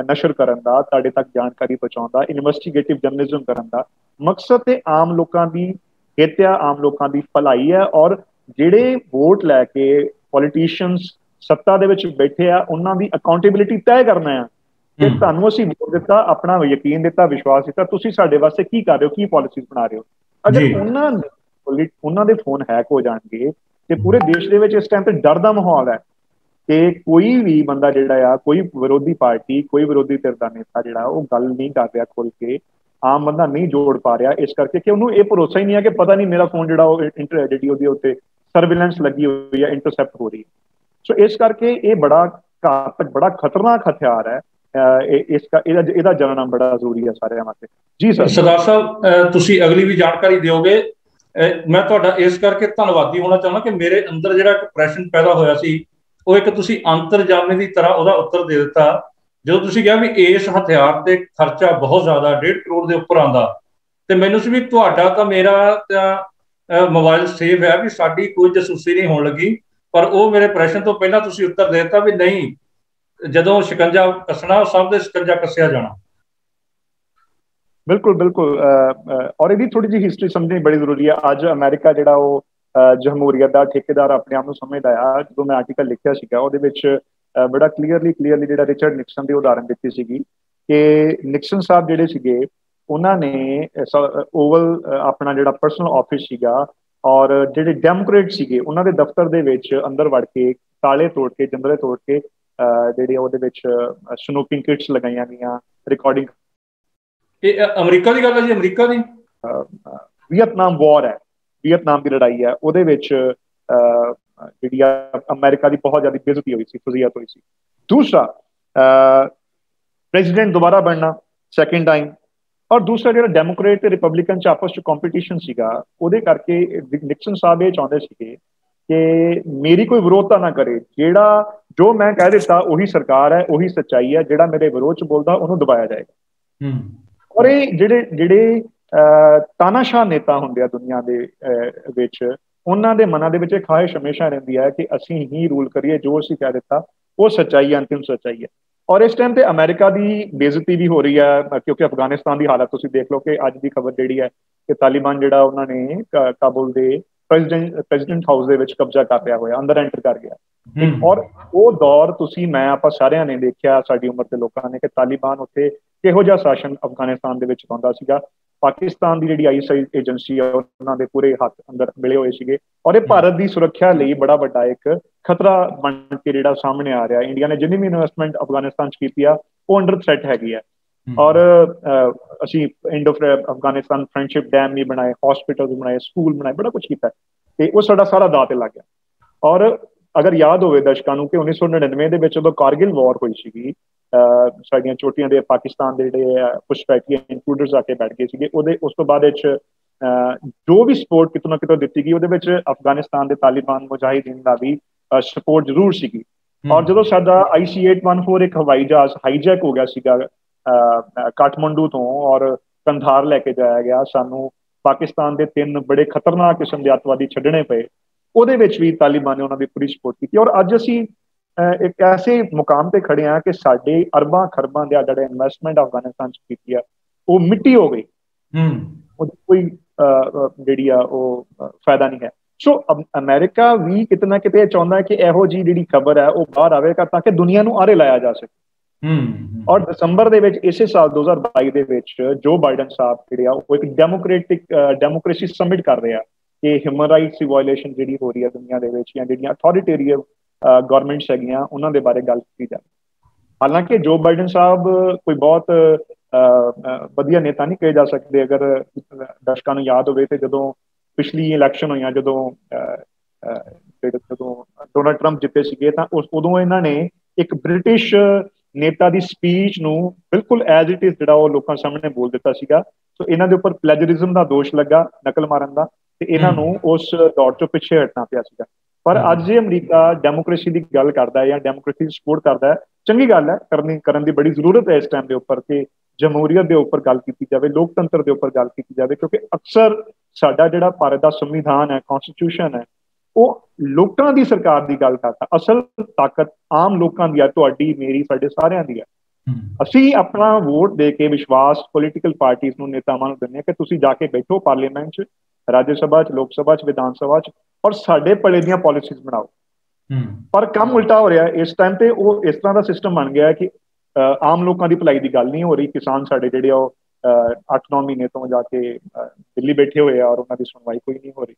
ਨਸ਼ਰ ਕਰਨ ਦਾ, ਤੁਹਾਡੇ ਤੱਕ ਜਾਣਕਾਰੀ ਪਹੁੰਚਾਉਣ ਦਾ, ਇਨਵੈਸਟੀਗੇਟਿਵ ਜਰਨਲਿਜ਼ਮ ਕਰਨ ਦਾ। ਮਕਸਦ ਤੇ ਆਮ ਲੋਕਾਂ ਦੀ ਹਿੱਤ ਆ, ਆਮ ਲੋਕਾਂ ਦੀ ਭਲਾਈ ਹੈ। ਔਰ ਜਿਹੜੇ ਵੋਟ ਲੈ ਕੇ ਪੋਲੀਟੀਸ਼ੀਅਨਸ ਸੱਤਾ ਦੇ ਵਿੱਚ ਬੈਠੇ ਆ, ਉਹਨਾਂ ਦੀ ਅਕਾਊਂਟੇਬਿਲਿਟੀ ਤੈਅ ਕਰਨਾ ਆ ਕਿ ਤੁਹਾਨੂੰ ਅਸੀਂ ਵੋਟ ਦਿੱਤਾ, ਆਪਣਾ ਯਕੀਨ ਦਿੱਤਾ, ਵਿਸ਼ਵਾਸ ਦਿੱਤਾ, ਤੁਸੀਂ ਸਾਡੇ ਵਾਸਤੇ ਕੀ ਕਰ ਰਹੇ ਹੋ, ਕੀ ਪਾਲਿਸੀਜ਼ ਬਣਾ ਰਹੇ ਹੋ। ਅਗਰ ਉਹਨਾਂ ਦੇ ਫੋਨ ਹੈਕ ਹੋ ਜਾਣਗੇ ਤੇ ਪੂਰੇ ਦੇਸ਼ ਦੇ ਵਿੱਚ ਇਸ ਟਾਈਮ ਤੇ ਡਰ ਦਾ ਮਾਹੌਲ ਹੈ ਕਿ ਕੋਈ ਵੀ ਬੰਦਾ ਜਿਹੜਾ ਆ, ਕੋਈ ਵਿਰੋਧੀ ਪਾਰਟੀ, ਕੋਈ ਵਿਰੋਧੀ ਧਿਰ ਦਾ ਨੇਤਾ ਜਿਹੜਾ ਉਹ ਗੱਲ ਨਹੀਂ ਕਰ ਰਿਹਾ ਖੁੱਲ ਕੇ, ਆਮ ਬੰਦਾ ਨਹੀਂ ਜੋੜ ਪਾ ਰਿਹਾ, ਇਸ ਕਰਕੇ ਕਿ ਉਹਨੂੰ ਇਹ ਭਰੋਸਾ ਹੀ ਨਹੀਂ ਹੈ ਕਿ ਪਤਾ ਨਹੀਂ ਮੇਰਾ ਫੋਨ ਜਿਹੜਾ ਉਹ ਜਿਹੜੀ ਉਹਦੇ ਉੱਤੇ ਸਰਵੇਲੈਂਸ ਲੱਗੀ ਹੋਈ ਹੈ, ਇੰਟਰਸੈਪਟ ਹੋ ਰਹੀ ਹੈ। ਸੋ ਇਸ ਕਰਕੇ ਇਹ ਬੜਾ ਘਾਤਕ, ਬੜਾ ਖਤਰਨਾਕ ਹਥਿਆਰ ਹੈ। ਇਹਦਾ ਜਾਣਨਾ ਬੜਾ ਜ਼ਰੂਰੀ ਹੈ ਸਾਰਿਆਂ ਵਾਸਤੇ। ਜੀ ਸਰ। ਸਰਦਾਰ ਸਾਹਿਬ, ਤੁਸੀਂ ਅਗਲੀ ਵੀ ਜਾਣਕਾਰੀ ਦਿਓਗੇ। ਮੈਂ ਤੁਹਾਡਾ ਇਸ ਕਰਕੇ ਧੰਨਵਾਦੀ ਹੋਣਾ ਚਾਹੁੰਦਾ ਕਿ ਮੇਰੇ ਅੰਦਰ ਜਿਹੜਾ ਇੱਕ ਪ੍ਰਸ਼ਨ ਪੈਦਾ ਹੋਇਆ ਸੀ, ਉਹ ਇੱਕ ਤੁਸੀਂ ਅੰਤਰਜਾਮੀ ਦੀ ਤਰ੍ਹਾਂ ਉਹਦਾ ਉੱਤਰ ਦੇ ਦਿੱਤਾ ਜਦੋਂ ਤੁਸੀਂ ਕਿਹਾ ਵੀ ਇਸ ਹਥਿਆਰ ਤੇ ਖਰਚਾ ਬਹੁਤ ਜ਼ਿਆਦਾ, 1.5 ਕਰੋੜ ਦੇ ਉੱਪਰ ਆਉਂਦਾ। ਤੇ ਮੈਨੂੰ ਸੀ ਵੀ ਤੁਹਾਡਾ ਤਾਂ ਮੇਰਾ ਤਾਂ ਮੋਬਾਈਲ ਸੇਫ ਹੈ, ਵੀ ਸਾਡੀ ਕੋਈ ਜਸੂਸੀ ਨਹੀਂ ਹੋਣ ਲੱਗੀ। ਪਰ ਉਹ ਮੇਰੇ ਪ੍ਰਸ਼ਨ ਤੋਂ ਪਹਿਲਾਂ ਤੁਸੀਂ ਉੱਤਰ ਦੇ ਦਿੱਤਾ ਵੀ ਨਹੀਂ, ਜਦੋਂ ਸ਼ਿਕੰਜਾ ਕੱਸਣਾ, ਸਭ ਦੇ ਸ਼ਿਕੰਜਾ ਕੱਸਿਆ ਜਾਣਾ। ਬਿਲਕੁਲ ਬਿਲਕੁਲ। ਔਰ ਇਹਦੀ ਥੋੜੀ ਜਿਹੀ ਹਿਸਟਰੀ ਸਮਝਣੀ ਬੜੀ ਜ਼ਰੂਰੀ ਹੈ। ਅੱਜ ਅਮਰੀਕਾ ਜਿਹੜਾ ਉਹ ਜਮਹੂਰੀਅਤ ਦਾ ਠੇਕੇਦਾਰ ਆਪਣੇ ਆਪ ਨੂੰ ਸਮਝਦਾ ਆ। ਜਦੋਂ ਮੈਂ ਆਰਟੀਕਲ ਲਿਖਿਆ ਸੀਗਾ ਉਹਦੇ ਵਿੱਚ ਬੜਾ ਕਲੀਅਰਲੀ ਜਿਹੜਾ ਰਿਚਰਡ ਨਿਕਸਨ ਦੀ ਉਦਾਹਰਨ ਦਿੱਤੀ ਸੀਗੀ ਕਿ ਨਿਕਸਨ ਸਾਹਿਬ ਜਿਹੜੇ ਸੀਗੇ, ਉਹਨਾਂ ਨੇ ਓਵਲ ਆਪਣਾ ਜਿਹੜਾ ਪਰਸਨਲ ਆਫਿਸ ਸੀਗਾ, ਔਰ ਜਿਹੜੇ ਡੈਮੋਕ੍ਰੇਟ ਸੀਗੇ ਉਹਨਾਂ ਦੇ ਦਫ਼ਤਰ ਦੇ ਵਿੱਚ ਅੰਦਰ ਵੜ ਕੇ ਤਾਲੇ ਤੋੜ ਕੇ, ਜੰਦਰੇ ਤੋੜ ਕੇ ਜਿਹੜੇ ਉਹਦੇ ਵਿੱਚ ਸਨੋਕਿੰਗ ਕਿਟਸ ਲਗਾਈਆਂ ਗਈਆਂ, ਰਿਕਾਰਡਿੰਗ। ਇਹ ਅਮਰੀਕਾ ਦੀ ਗੱਲ ਹੈ ਜੀ? ਅਮਰੀਕਾ ਦੀ ਵੀਅਤਨਾਮ ਵਾਰ ਹੈ, ਵੀਅਤਨਾਮ ਦੀ ਲੜਾਈ ਹੈ, ਉਹਦੇ ਵਿੱਚ ਜਿਹੜੀ ਆ ਅਮਰੀਕਾ ਦੀ ਬਹੁਤ ਜ਼ਿਆਦਾ ਬੇਇੱਜ਼ਤੀ ਹੋਈ ਸੀ, ਫਜ਼ੀਅਤ ਹੋਈ ਸੀ। ਦੂਸਰਾ, ਪ੍ਰੈਜ਼ੀਡੈਂਟ ਦੁਬਾਰਾ ਬਣਨਾ ਸੈਕਿੰਡ ਟਾਈਮ, ਔਰ ਦੂਸਰਾ ਜਿਹੜਾ ਡੈਮੋਕ੍ਰੇਟ ਤੇ ਰਿਪਬਲਿਕਨ ਚ ਆਪਸ ਚ ਕੰਪੀਟੀਸ਼ਨ ਸੀਗਾ, ਉਹਦੇ ਕਰਕੇ ਨਿਕਸਨ ਸਾਹਿਬ ਇਹ ਚਾਹੁੰਦੇ ਸੀਗੇ ਕਿ ਮੇਰੀ ਕੋਈ ਵਿਰੋਧਤਾ ਨਾ ਕਰੇ, ਜੋ ਮੈਂ ਕਹਿ ਦਿੱਤਾ ਉਹੀ ਸਰਕਾਰ ਹੈ, ਉਹੀ ਸੱਚਾਈ ਹੈ, ਜਿਹੜਾ ਮੇਰੇ ਵਿਰੋਧ ਚ ਬੋਲਦਾ ਉਹਨੂੰ ਦਬਾਇਆ ਜਾਏਗਾ। ਔਰ ਇਹ ਜਿਹੜੇ ਤਾਨਾਸ਼ਾਹ ਨੇਤਾ ਹੁੰਦੇ ਆ ਦੁਨੀਆ ਦੇ ਵਿੱਚ, ਉਹਨਾਂ ਦੇ ਮਨਾਂ ਦੇ ਵਿੱਚ ਇਹ ਖਾਹਿਸ਼ ਹਮੇਸ਼ਾ ਰਹਿੰਦੀ ਹੈ ਕਿ ਅਸੀਂ ਹੀ ਰੂਲ ਕਰੀਏ, ਜੋ ਅਸੀਂ ਕਹਿ ਦਿੱਤਾ ਉਹ ਸੱਚਾਈ ਹੈ, ਅੰਤਿਮ ਸੱਚਾਈ ਹੈ। ਔਰ ਇਸ ਟਾਈਮ ਤੇ ਅਮਰੀਕਾ ਦੀ ਬੇਇੱਜ਼ਤੀ ਵੀ ਹੋ ਰਹੀ ਹੈ, ਕਿਉਂਕਿ ਅਫਗਾਨਿਸਤਾਨ ਦੀ ਹਾਲਤ ਤੁਸੀਂ ਦੇਖ ਲਓ ਕਿ ਅੱਜ ਦੀ ਖਬਰ ਜਿਹੜੀ ਹੈ ਕਿ ਤਾਲਿਬਾਨ ਜਿਹੜਾ ਉਹਨਾਂ ਨੇ ਕਾਬੁਲ ਦੇ ਪ੍ਰੈਜ਼ੀਡੈਂਟ ਹਾਊਸ ਦੇ ਵਿੱਚ ਕਬਜ਼ਾ ਕਰ ਲਿਆ ਹੋਇਆ, ਅੰਦਰ ਐਂਟਰ ਕਰ ਗਿਆ। ਔਰ ਉਹ ਦੌਰ ਆਪਾਂ ਸਾਰਿਆਂ ਨੇ ਦੇਖਿਆ, ਸਾਡੀ ਉਮਰ ਦੇ ਲੋਕਾਂ ਨੇ, ਕਿ ਤਾਲਿਬਾਨ ਉੱਥੇ ਕਿਹੋ ਜਿਹਾ ਸ਼ਾਸਨ ਅਫਗਾਨਿਸਤਾਨ ਦੇ ਵਿੱਚ ਪਾਉਂਦਾ ਸੀਗਾ। ਪਾਕਿਸਤਾਨ ਦੀ ਜਿਹੜੀ ਆਈਐਸਆਈ ਏਜੰਸੀ ਆ ਉਹਨਾਂ ਦੇ ਪੂਰੇ ਹੱਥ ਅੰਦਰ ਮਿਲੇ ਹੋਏ ਸੀਗੇ, ਔਰ ਇਹ ਭਾਰਤ ਦੀ ਸੁਰੱਖਿਆ ਲਈ ਬੜਾ ਵੱਡਾ ਇੱਕ ਖਤਰਾ ਬਣ ਕੇ ਜਿਹੜਾ ਸਾਹਮਣੇ ਆ ਰਿਹਾ। ਇੰਡੀਆ ਨੇ ਜਿੰਨੀ ਵੀ ਇਨਵੈਸਟਮੈਂਟ ਅਫਗਾਨਿਸਤਾਨ 'ਚ ਕੀਤੀ ਆ ਉਹ ਅੰਡਰ ਥ੍ਰੈਟ ਹੈਗੀ ਆ। ਔਰ ਅਸੀਂ ਇੰਡੋ ਅਫਗਾਨਿਸਤਾਨ ਫਰੈਂਡਸ਼ਿਪ ਡੈਮ ਵੀ ਬਣਾਏ, ਹਸਪੀਟਲ ਬਣਾਏ, ਸਕੂਲ ਬਣਾਏ, ਬੜਾ ਕੁਛ ਕੀਤਾ ਤੇ ਉਹ ਸਾਡਾ ਸਾਰਾ ਦਾਅ ਤੇ ਲੱਗ ਗਿਆ। ਔਰ ਅਗਰ ਯਾਦ ਹੋਵੇ ਦਰਸ਼ਕਾਂ ਨੂੰ ਕਿ 1999 ਦੇ ਵਿੱਚ ਜਦੋਂ ਕਾਰਗਿਲ ਵਾਰ ਹੋਈ ਸੀਗੀ, ਸਾਡੀਆਂ ਚੋਟੀਆਂ ਦੇ ਪਾਕਿਸਤਾਨ ਦੇ ਜਿਹੜੇ ਪੁਸ਼ਪੈਕੀ ਇੰਟਰੂਡਰਸ ਆ ਕੇ ਬੈਠ ਗਏ ਸੀਗੇ, ਉਸ ਤੋਂ ਬਾਅਦ ਵਿੱਚ ਜੋ ਵੀ ਸਪੋਰਟ ਕਿਤੋਂ ਨਾ ਕਿਤੋਂ ਦਿੱਤੀ ਗਈ ਉਹਦੇ ਵਿੱਚ ਅਫਗਾਨਿਸਤਾਨ ਦੇ ਤਾਲਿਬਾਨ ਮੁਜਾਹਿਦੀਨ ਦਾ ਵੀ ਸਪੋਰਟ ਜ਼ਰੂਰ ਸੀਗੀ। ਔਰ ਜਦੋਂ ਸਾਡਾ IC-814 ਇੱਕ ਹਵਾਈ ਜਹਾਜ਼ ਹਾਈਜੈਕ ਹੋ ਗਿਆ ਸੀਗਾ ਕਾਠਮੰਡੂ ਤੋਂ ਔਰ ਕੰਧਾਰ ਲੈ ਕੇ ਜਾਇਆ ਗਿਆ, ਸਾਨੂੰ ਪਾਕਿਸਤਾਨ ਦੇ 3 ਬੜੇ ਖਤਰਨਾਕ ਕਿਸਮ ਦੇ ਅੱਤਵਾਦੀ ਛੱਡਣੇ ਪਏ, ਉਹਦੇ ਵਿੱਚ ਵੀ ਤਾਲਿਬਾਨ ਨੇ ਉਹਨਾਂ ਦੀ ਪੂਰੀ ਸਪੋਰਟ ਕੀਤੀ। ਔਰ ਅੱਜ ਅਸੀਂ ਇੱਕ ਐਸੇ ਮੁਕਾਮ ਤੇ ਖੜੇ ਹਾਂ ਕਿ ਸਾਡੇ ਅਰਬਾਂ ਖਰਬਾਂ ਦੇ ਜਿਹੜੇ ਇਨਵੈਸਟਮੈਂਟ ਅਫਗਾਨਿਸਤਾਨ 'ਚ ਕੀਤੀ ਆ ਉਹ ਮਿੱਟੀ ਹੋ ਗਈ, ਉਹਦੀ ਕੋਈ ਜਿਹੜੀ ਆ ਉਹ ਫਾਇਦਾ ਨਹੀਂ ਹੈ। ਸੋ ਅਮਰੀਕਾ ਵੀ ਕਿਤੇ ਨਾ ਕਿਤੇ ਚਾਹੁੰਦਾ ਕਿ ਇਹੋ ਜਿਹੀ ਜਿਹੜੀ ਖਬਰ ਹੈ ਉਹ ਬਾਹਰ ਆਵੇਗਾ ਤਾਂ ਕਿ ਦੁਨੀਆ ਨੂੰ ਆਰੇ ਲਾਇਆ ਜਾ ਸਕੇ। ਔਰ ਦਸੰਬਰ ਦੇ ਵਿੱਚ ਇਸੇ ਸਾਲ 2022 ਦੇ ਵਿੱਚ ਜੋ ਬਾਈਡਨ ਸਾਹਿਬ ਜਿਹੜੇ ਆ ਉਹ ਇੱਕ ਡੈਮੋਕ੍ਰੇਸੀ ਸਮਿਟ ਕਰ ਰਹੇ ਆ ਕਿ ਹਿਊਮਨ ਰਾਈਟਸ ਦੀ ਵਾਇਲੇਸ਼ਨ ਜਿਹੜੀ ਹੋ ਰਹੀ ਹੈ ਦੁਨੀਆ ਦੇ ਵਿੱਚ ਜਾਂ ਜਿਹੜੀਆਂ ਅਥਾਰਟੇਰੀਅਨ ਗਵਰਨਮੈਂਟਸ ਹੈਗੀਆਂ ਉਹਨਾਂ ਦੇ ਬਾਰੇ ਗੱਲ ਕੀਤੀ ਜਾਵੇ। ਹਾਲਾਂਕਿ ਜੋ ਬਾਈਡਨ ਸਾਹਿਬ ਕੋਈ ਬਹੁਤ ਵਧੀਆ ਨੇਤਾ ਨਹੀਂ ਕਹੇ ਜਾ ਸਕਦੇ। ਅਗਰ ਦਰਸ਼ਕਾਂ ਨੂੰ ਯਾਦ ਹੋਵੇ ਤੇ ਜਦੋਂ ਪਿਛਲੀ ਇਲੈਕਸ਼ਨ ਹੋਈਆਂ, ਜਦੋਂ ਡੋਨਾਲਡ ਟਰੰਪ ਜਿੱਤੇ ਸੀਗੇ, ਤਾਂ ਉਦੋਂ ਇਹਨਾਂ ਨੇ ਇੱਕ ਬ੍ਰਿਟਿਸ਼ ਨੇਤਾ ਦੀ ਸਪੀਚ ਨੂੰ ਬਿਲਕੁਲ ਐਜ਼ ਇਟ ਇਜ਼ ਜਿਹੜਾ ਉਹ ਲੋਕਾਂ ਸਾਹਮਣੇ ਬੋਲ ਦਿੱਤਾ ਸੀਗਾ। ਸੋ ਇਹਨਾਂ ਦੇ ਉੱਪਰ ਪਲੈਜਰਿਜ਼ਮ ਦਾ ਦੋਸ਼ ਲੱਗਾ, ਨਕਲ ਮਾਰਨ ਦਾ, ਤੇ ਇਹਨਾਂ ਨੂੰ ਉਸ ਦੌੜ ਤੋਂ ਪਿੱਛੇ ਹਟਣਾ ਪਿਆ ਸੀਗਾ। ਪਰ ਅੱਜ ਜੇ ਅਮਰੀਕਾ ਡੈਮੋਕ੍ਰੇਸੀ ਦੀ ਗੱਲ ਕਰਦਾ ਹੈ ਜਾਂ ਡੈਮੋਕ੍ਰੇਸੀ ਦੀ ਸਪੋਰਟ ਕਰਦਾ ਹੈ, ਚੰਗੀ ਗੱਲ ਹੈ, ਕਰਨ ਦੀ ਬੜੀ ਜ਼ਰੂਰਤ ਹੈ ਇਸ ਟਾਈਮ ਦੇ ਉੱਪਰ ਕਿ ਜਮਹੂਰੀਅਤ ਦੇ ਉੱਪਰ ਗੱਲ ਕੀਤੀ ਜਾਵੇ, ਲੋਕਤੰਤਰ ਦੇ ਉੱਪਰ ਗੱਲ ਕੀਤੀ ਜਾਵੇ, ਕਿਉਂਕਿ ਅਕਸਰ ਸਾਡਾ ਜਿਹੜਾ ਭਾਰਤ ਦਾ ਸੰਵਿਧਾਨ ਹੈ, ਕਨਸਟੀਟਿਊਸ਼ਨ ਹੈ, ਉਹ ਲੋਕਾਂ ਦੀ ਸਰਕਾਰ ਦੀ ਗੱਲ ਕਰਦਾ। ਅਸਲ ਤਾਕਤ ਆਮ ਲੋਕਾਂ ਦੀ ਹੈ, ਤੁਹਾਡੀ, ਮੇਰੀ, ਸਾਡੇ ਸਾਰਿਆਂ ਦੀ ਹੈ। ਅਸੀਂ ਆਪਣਾ ਵੋਟ ਦੇ ਕੇ ਵਿਸ਼ਵਾਸ ਪੋਲੀਟੀਕਲ ਪਾਰਟੀਆਂ ਨੂੰ, ਨੇਤਾਵਾਂ ਨੂੰ ਦਿੰਦੇ ਹਾਂ ਕਿ ਤੁਸੀਂ ਜਾ ਕੇ ਬੈਠੋ ਪਾਰਲੀਮੈਂਟ 'ਚ, ਰਾਜ ਸਭਾ 'ਚ, ਲੋਕ ਸਭਾ 'ਚ, ਵਿਧਾਨ ਸਭਾ 'ਚ, ਔਰ ਸਾਡੇ ਭਲੇ ਦੀਆਂ ਪਾਲਿਸੀਜ਼ ਬਣਾਓ। ਪਰ ਕੰਮ ਉਲਟਾ ਹੋ ਰਿਹਾ ਇਸ ਟਾਈਮ ਤੇ। ਉਹ ਇਸ ਤਰ੍ਹਾਂ ਦਾ ਸਿਸਟਮ ਬਣ ਗਿਆ ਕਿ ਆਮ ਲੋਕਾਂ ਦੀ ਭਲਾਈ ਦੀ ਗੱਲ ਨਹੀਂ ਹੋ ਰਹੀ। ਕਿਸਾਨ ਸਾਡੇ ਜਿਹੜੇ ਆ ਉਹ 8-9 ਮਹੀਨੇ ਤੋਂ ਜਾ ਕੇ ਦਿੱਲੀ ਬੈਠੇ ਹੋਏ ਆ ਔਰ ਉਹਨਾਂ ਦੀ ਸੁਣਵਾਈ ਕੋਈ ਨਹੀਂ ਹੋ ਰਹੀ।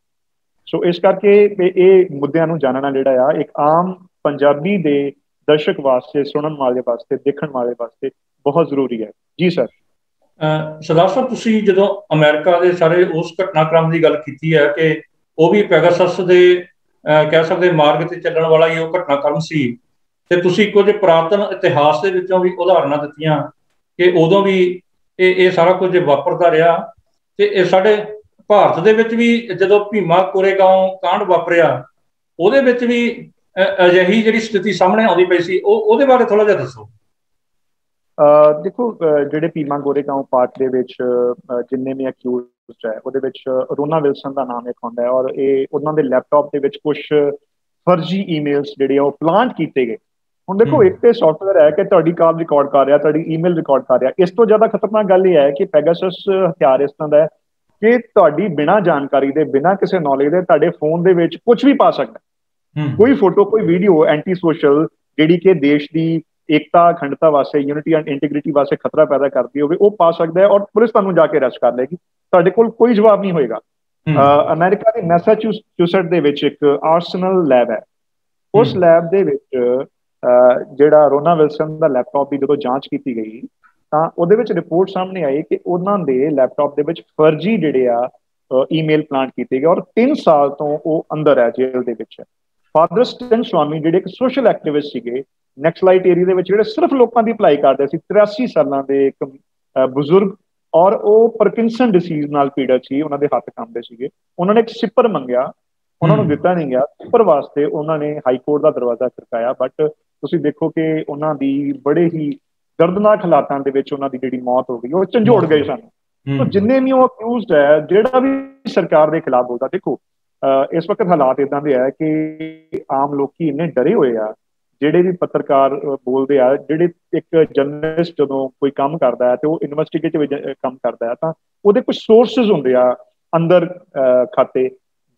ਸੋ ਇਸ ਕਰਕੇ ਇਹ ਮੁੱਦਿਆਂ ਨੂੰ ਜਾਣਨਾ ਜਿਹੜਾ ਆ ਇੱਕ ਆਮ ਪੰਜਾਬੀ ਦੇ ਦਰਸ਼ਕ ਵਾਸਤੇ, ਸੁਣਨ ਵਾਲੇ ਵਾਸਤੇ, ਦੇਖਣ ਵਾਲੇ ਵਾਸਤੇ ਬਹੁਤ ਜ਼ਰੂਰੀ ਹੈ। ਜੀ ਸਰ। ਸਰਦਾਰ ਸਾਹਿਬ, ਤੁਸੀਂ ਜਦੋਂ ਅਮਰੀਕਾ ਦੇ ਸਾਰੇ ਉਸ ਘਟਨਾਕ੍ਰਮ ਦੀ ਗੱਲ ਕੀਤੀ ਹੈ ਕਿ ਉਹ ਵੀ ਪੈਗਾਸਸ ਦੇ ਕਹਿ ਸਕਦੇ ਮਾਰਗ ਤੇ ਚੱਲਣ ਵਾਲਾ ਹੀ ਉਹ ਘਟਨਾਕ੍ਰਮ ਸੀ, ਤੇ ਤੁਸੀਂ ਕੁਝ ਪੁਰਾਤਨ ਇਤਿਹਾਸ ਦੇ ਵਿੱਚੋਂ ਵੀ ਉਦਾਹਰਨਾਂ ਦਿੱਤੀਆਂ ਕਿ ਉਦੋਂ ਵੀ ਇਹ ਸਾਰਾ ਕੁਝ ਵਾਪਰਦਾ ਰਿਹਾ। ਤੇ ਇਹ ਸਾਡੇ ਭਾਰਤ ਦੇ ਵਿੱਚ ਵੀ ਜਦੋਂ ਭੀਮਾ ਕੋਰੇਗਾਂਵ ਕਾਂਡ ਵਾਪਰਿਆ, ਉਹਦੇ ਵਿੱਚ ਵੀ ਅਜਿਹੀ ਜਿਹੜੀ ਸਥਿਤੀ ਸਾਹਮਣੇ ਆਉਂਦੀ ਪਈ ਸੀ, ਉਹਦੇ ਬਾਰੇ ਥੋੜਾ ਜਿਹਾ ਦੱਸੋ। ਦੇਖੋ, ਜਿਹੜੇ ਭੀਮਾ ਕੋਰੇਗਾਂਵ ਪਾਰਟ ਦੇ ਵਿੱਚ ਜਿੰਨੇ ਵੀ ਅਕਿਊਜ਼ਡ ਹੈ ਉਹਦੇ ਵਿੱਚ ਰੋਨਾ ਵਿਲਸਨ ਦਾ ਨਾਮ ਇੱਕ ਹੁੰਦਾ ਹੈ, ਔਰ ਇਹ ਉਹਨਾਂ ਦੇ ਲੈਪਟਾਪ ਦੇ ਵਿੱਚ ਕੁਝ ਫਰਜ਼ੀ ਈਮੇਲਸ ਜਿਹੜੇ ਆ ਉਹ ਪਲਾਂਟ ਕੀਤੇ ਗਏ। ਹੁਣ ਦੇਖੋ, ਇੱਕ ਤੇ ਸੌਫਟਵੇਅਰ ਹੈ ਕਿ ਤੁਹਾਡੀ ਕਾਲ ਰਿਕਾਰਡ ਕਰ ਰਿਹਾ, ਤੁਹਾਡੀ ਈਮੇਲ ਰਿਕਾਰਡ ਕਰ ਰਿਹਾ। ਇਸ ਤੋਂ ਜ਼ਿਆਦਾ ਖਤਰਨਾਕ ਗੱਲ ਇਹ ਹੈ ਕਿ ਪੈਗਾਸਸ ਹਥਿਆਰ ਇਸ ਤਰ੍ਹਾਂ ਦਾ ਹੈ ਕਿ ਤੁਹਾਡੀ ਬਿਨਾਂ ਜਾਣਕਾਰੀ ਦੇ, ਬਿਨਾਂ ਕਿਸੇ ਨੌਲੇਜ ਦੇ ਤੁਹਾਡੇ ਫੋਨ ਦੇ ਵਿੱਚ ਕੁਝ ਵੀ ਪਾ ਸਕਦਾ। ਕੋਈ ਫੋਟੋ, ਕੋਈ ਵੀਡੀਓ ਐਂਟੀ ਸੋਸ਼ਲ ਜਿਹੜੀ ਕਿ ਦੇਸ਼ ਦੀ ਏਕਤਾ, ਅਖੰਡਤਾ ਵਾਸਤੇ, ਯੂਨਿਟੀ ਐਂਡ ਇੰਟੀਗ੍ਰਿਟੀ ਵਾਸਤੇ ਖਤਰਾ ਪੈਦਾ ਕਰਦੀ ਹੋਵੇ, ਉਹ ਪਾ ਸਕਦਾ ਹੈ ਔਰ ਪੁਲਿਸ ਤੁਹਾਨੂੰ ਜਾ ਕੇ ਅਰੈਸਟ ਕਰ ਲਏਗੀ। ਤੁਹਾਡੇ ਕੋਲ ਕੋਈ ਜਵਾਬ ਨਹੀਂ ਹੋਏਗਾ। ਅਮਰੀਕਾ ਦੇ ਮੈਸਾਚੂਸੇਟਸ ਦੇ ਵਿੱਚ ਇੱਕ ਆਰਸਨਲ ਲੈਬ ਹੈ। ਉਸ ਲੈਬ ਦੇ ਵਿੱਚ ਜਿਹੜਾ ਰੋਨਾ ਵਿਲਸਨ ਦਾ ਲੈਪਟਾਪ ਦੀ ਜਦੋਂ ਜਾਂਚ ਕੀਤੀ ਗਈ ਤਾਂ ਉਹਦੇ ਵਿੱਚ ਰਿਪੋਰਟ ਸਾਹਮਣੇ ਆਈ ਕਿ ਉਹਨਾਂ ਦੇ ਲੈਪਟਾਪ ਦੇ ਵਿੱਚ ਫਰਜ਼ੀ ਜਿਹੜੇ ਆ ਈਮੇਲ ਪਲਾਂਟ ਕੀਤੇ ਗਏ ਔਰ 3 ਸਾਲ ਤੋਂ ਉਹ ਅੰਦਰ ਹੈ, ਜੇਲ੍ਹ ਦੇ ਵਿੱਚ। ਫਾਦਰ ਸਟਨ ਸਵਾਮੀ ਜਿਹੜੇ ਇੱਕ ਸੋਸ਼ਲ ਐਕਟਿਵਿਸਟ ਸੀਗੇ ਨੈਕਸਲਾਈਟ ਏਰੀਆ ਦੇ ਵਿੱਚ, ਜਿਹੜੇ ਸਿਰਫ ਲੋਕਾਂ ਦੀ ਭਲਾਈ ਕਰਦੇ ਸੀ, 83 ਸਾਲਾਂ ਦੇ ਇੱਕ ਬਜ਼ੁਰਗ, ਔਰ ਉਹ ਪਾਰਕਿੰਸਨ ਡਿਸੀਜ਼ ਨਾਲ ਪੀੜਤ ਸੀ, ਉਹਨਾਂ ਦੇ ਹੱਥ ਕੰਬਦੇ ਸੀਗੇ। ਉਹਨਾਂ ਨੇ ਇੱਕ ਸਿੱਪਰ ਮੰਗਿਆ, ਉਹਨਾਂ ਨੂੰ ਦਿੱਤਾ ਨਹੀਂ ਗਿਆ। ਸਿੱਪਰ ਵਾਸਤੇ ਉਹਨਾਂ ਨੇ ਹਾਈ ਕੋਰਟ ਦਾ ਦਰਵਾਜ਼ਾ ਖੜਕਾਇਆ, ਬਟ ਤੁਸੀਂ ਦੇਖੋ ਕਿ ਉਹਨਾਂ ਦੀ ਬੜੇ ਹੀ ਦਰਦਨਾਕ ਹਾਲਾਤਾਂ ਦੇ ਵਿੱਚ ਉਹਨਾਂ ਦੀ ਜਿਹੜੀ ਮੌਤ ਹੋ ਗਈ। ਉਹ ਝੰਜੋੜ ਗਏ ਸਨ। ਸੋ ਜਿੰਨੇ ਵੀ ਉਹ ਅਕਿਊਜ਼ਡ ਹੈ, ਜਿਹੜਾ ਵੀ ਸਰਕਾਰ ਦੇ ਖਿਲਾਫ ਬੋਲਦਾ, ਦੇਖੋ ਇਸ ਵਕਤ ਹਾਲਾਤ ਇਦਾਂ ਦੇ ਹੈ ਕਿ ਆਮ ਲੋਕੀ ਇੰਨੇ ਡਰੇ ਹੋਏ ਆ। ਜਿਹੜੇ ਵੀ ਪੱਤਰਕਾਰ ਬੋਲਦੇ ਆ, ਜਿਹੜੇ ਇੱਕ ਜਰਨਲਿਸਟ ਜਦੋਂ ਕੋਈ ਕੰਮ ਕਰਦਾ ਹੈ ਤੇ ਉਹ ਇਨਵੈਸਟੀਗੇਟਿਵ ਕੰਮ ਕਰਦਾ ਹੈ ਤਾਂ ਉਹਦੇ ਕੁਝ ਸੋਰਸਿਸ ਹੁੰਦੇ ਆ ਅੰਦਰ ਖਾਤੇ,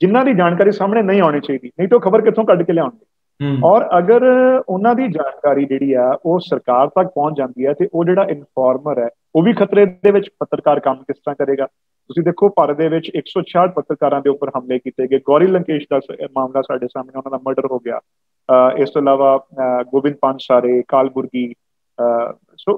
ਜਿਨ੍ਹਾਂ ਦੀ ਜਾਣਕਾਰੀ ਸਾਹਮਣੇ ਨਹੀਂ ਆਉਣੀ ਚਾਹੀਦੀ, ਨਹੀਂ ਤਾਂ ਖਬਰ ਕਿੱਥੋਂ ਕੱਢ ਕੇ ਲਿਆਉਣਗੇ। ਔਰ ਅਗਰ ਉਹਨਾਂ ਦੀ ਜਾਣਕਾਰੀ ਜਿਹੜੀ ਆ ਉਹ ਸਰਕਾਰ ਤੱਕ ਪਹੁੰਚ ਜਾਂਦੀ ਹੈ ਤੇ ਉਹ ਜਿਹੜਾ ਇਨਫੋਰਮਰ ਹੈ ਉਹ ਵੀ ਖਤਰੇ ਦੇ ਵਿੱਚ। ਪੱਤਰਕਾਰ ਕੰਮ ਕਿਸ ਤਰ੍ਹਾਂ ਕਰੇਗਾ? ਤੁਸੀਂ ਦੇਖੋ ਭਾਰਤ ਦੇ ਵਿੱਚ 166 ਪੱਤਰਕਾਰਾਂ ਦੇ ਉੱਪਰ ਹਮਲੇ ਕੀਤੇ ਗਏ। ਗੌਰੀ ਲੰਕੇਸ਼ ਦਾ ਮਾਮਲਾ ਸਾਡੇ ਸਾਹਮਣੇ, ਉਹਨਾਂ ਦਾ ਮਰਡਰ ਹੋ ਗਿਆ। ਇਸ ਤੋਂ ਇਲਾਵਾ ਗੋਬਿੰਦ ਪਾਨਸਾਰੇ, ਕਾਲਬੁਰਗੀ। ਸੋ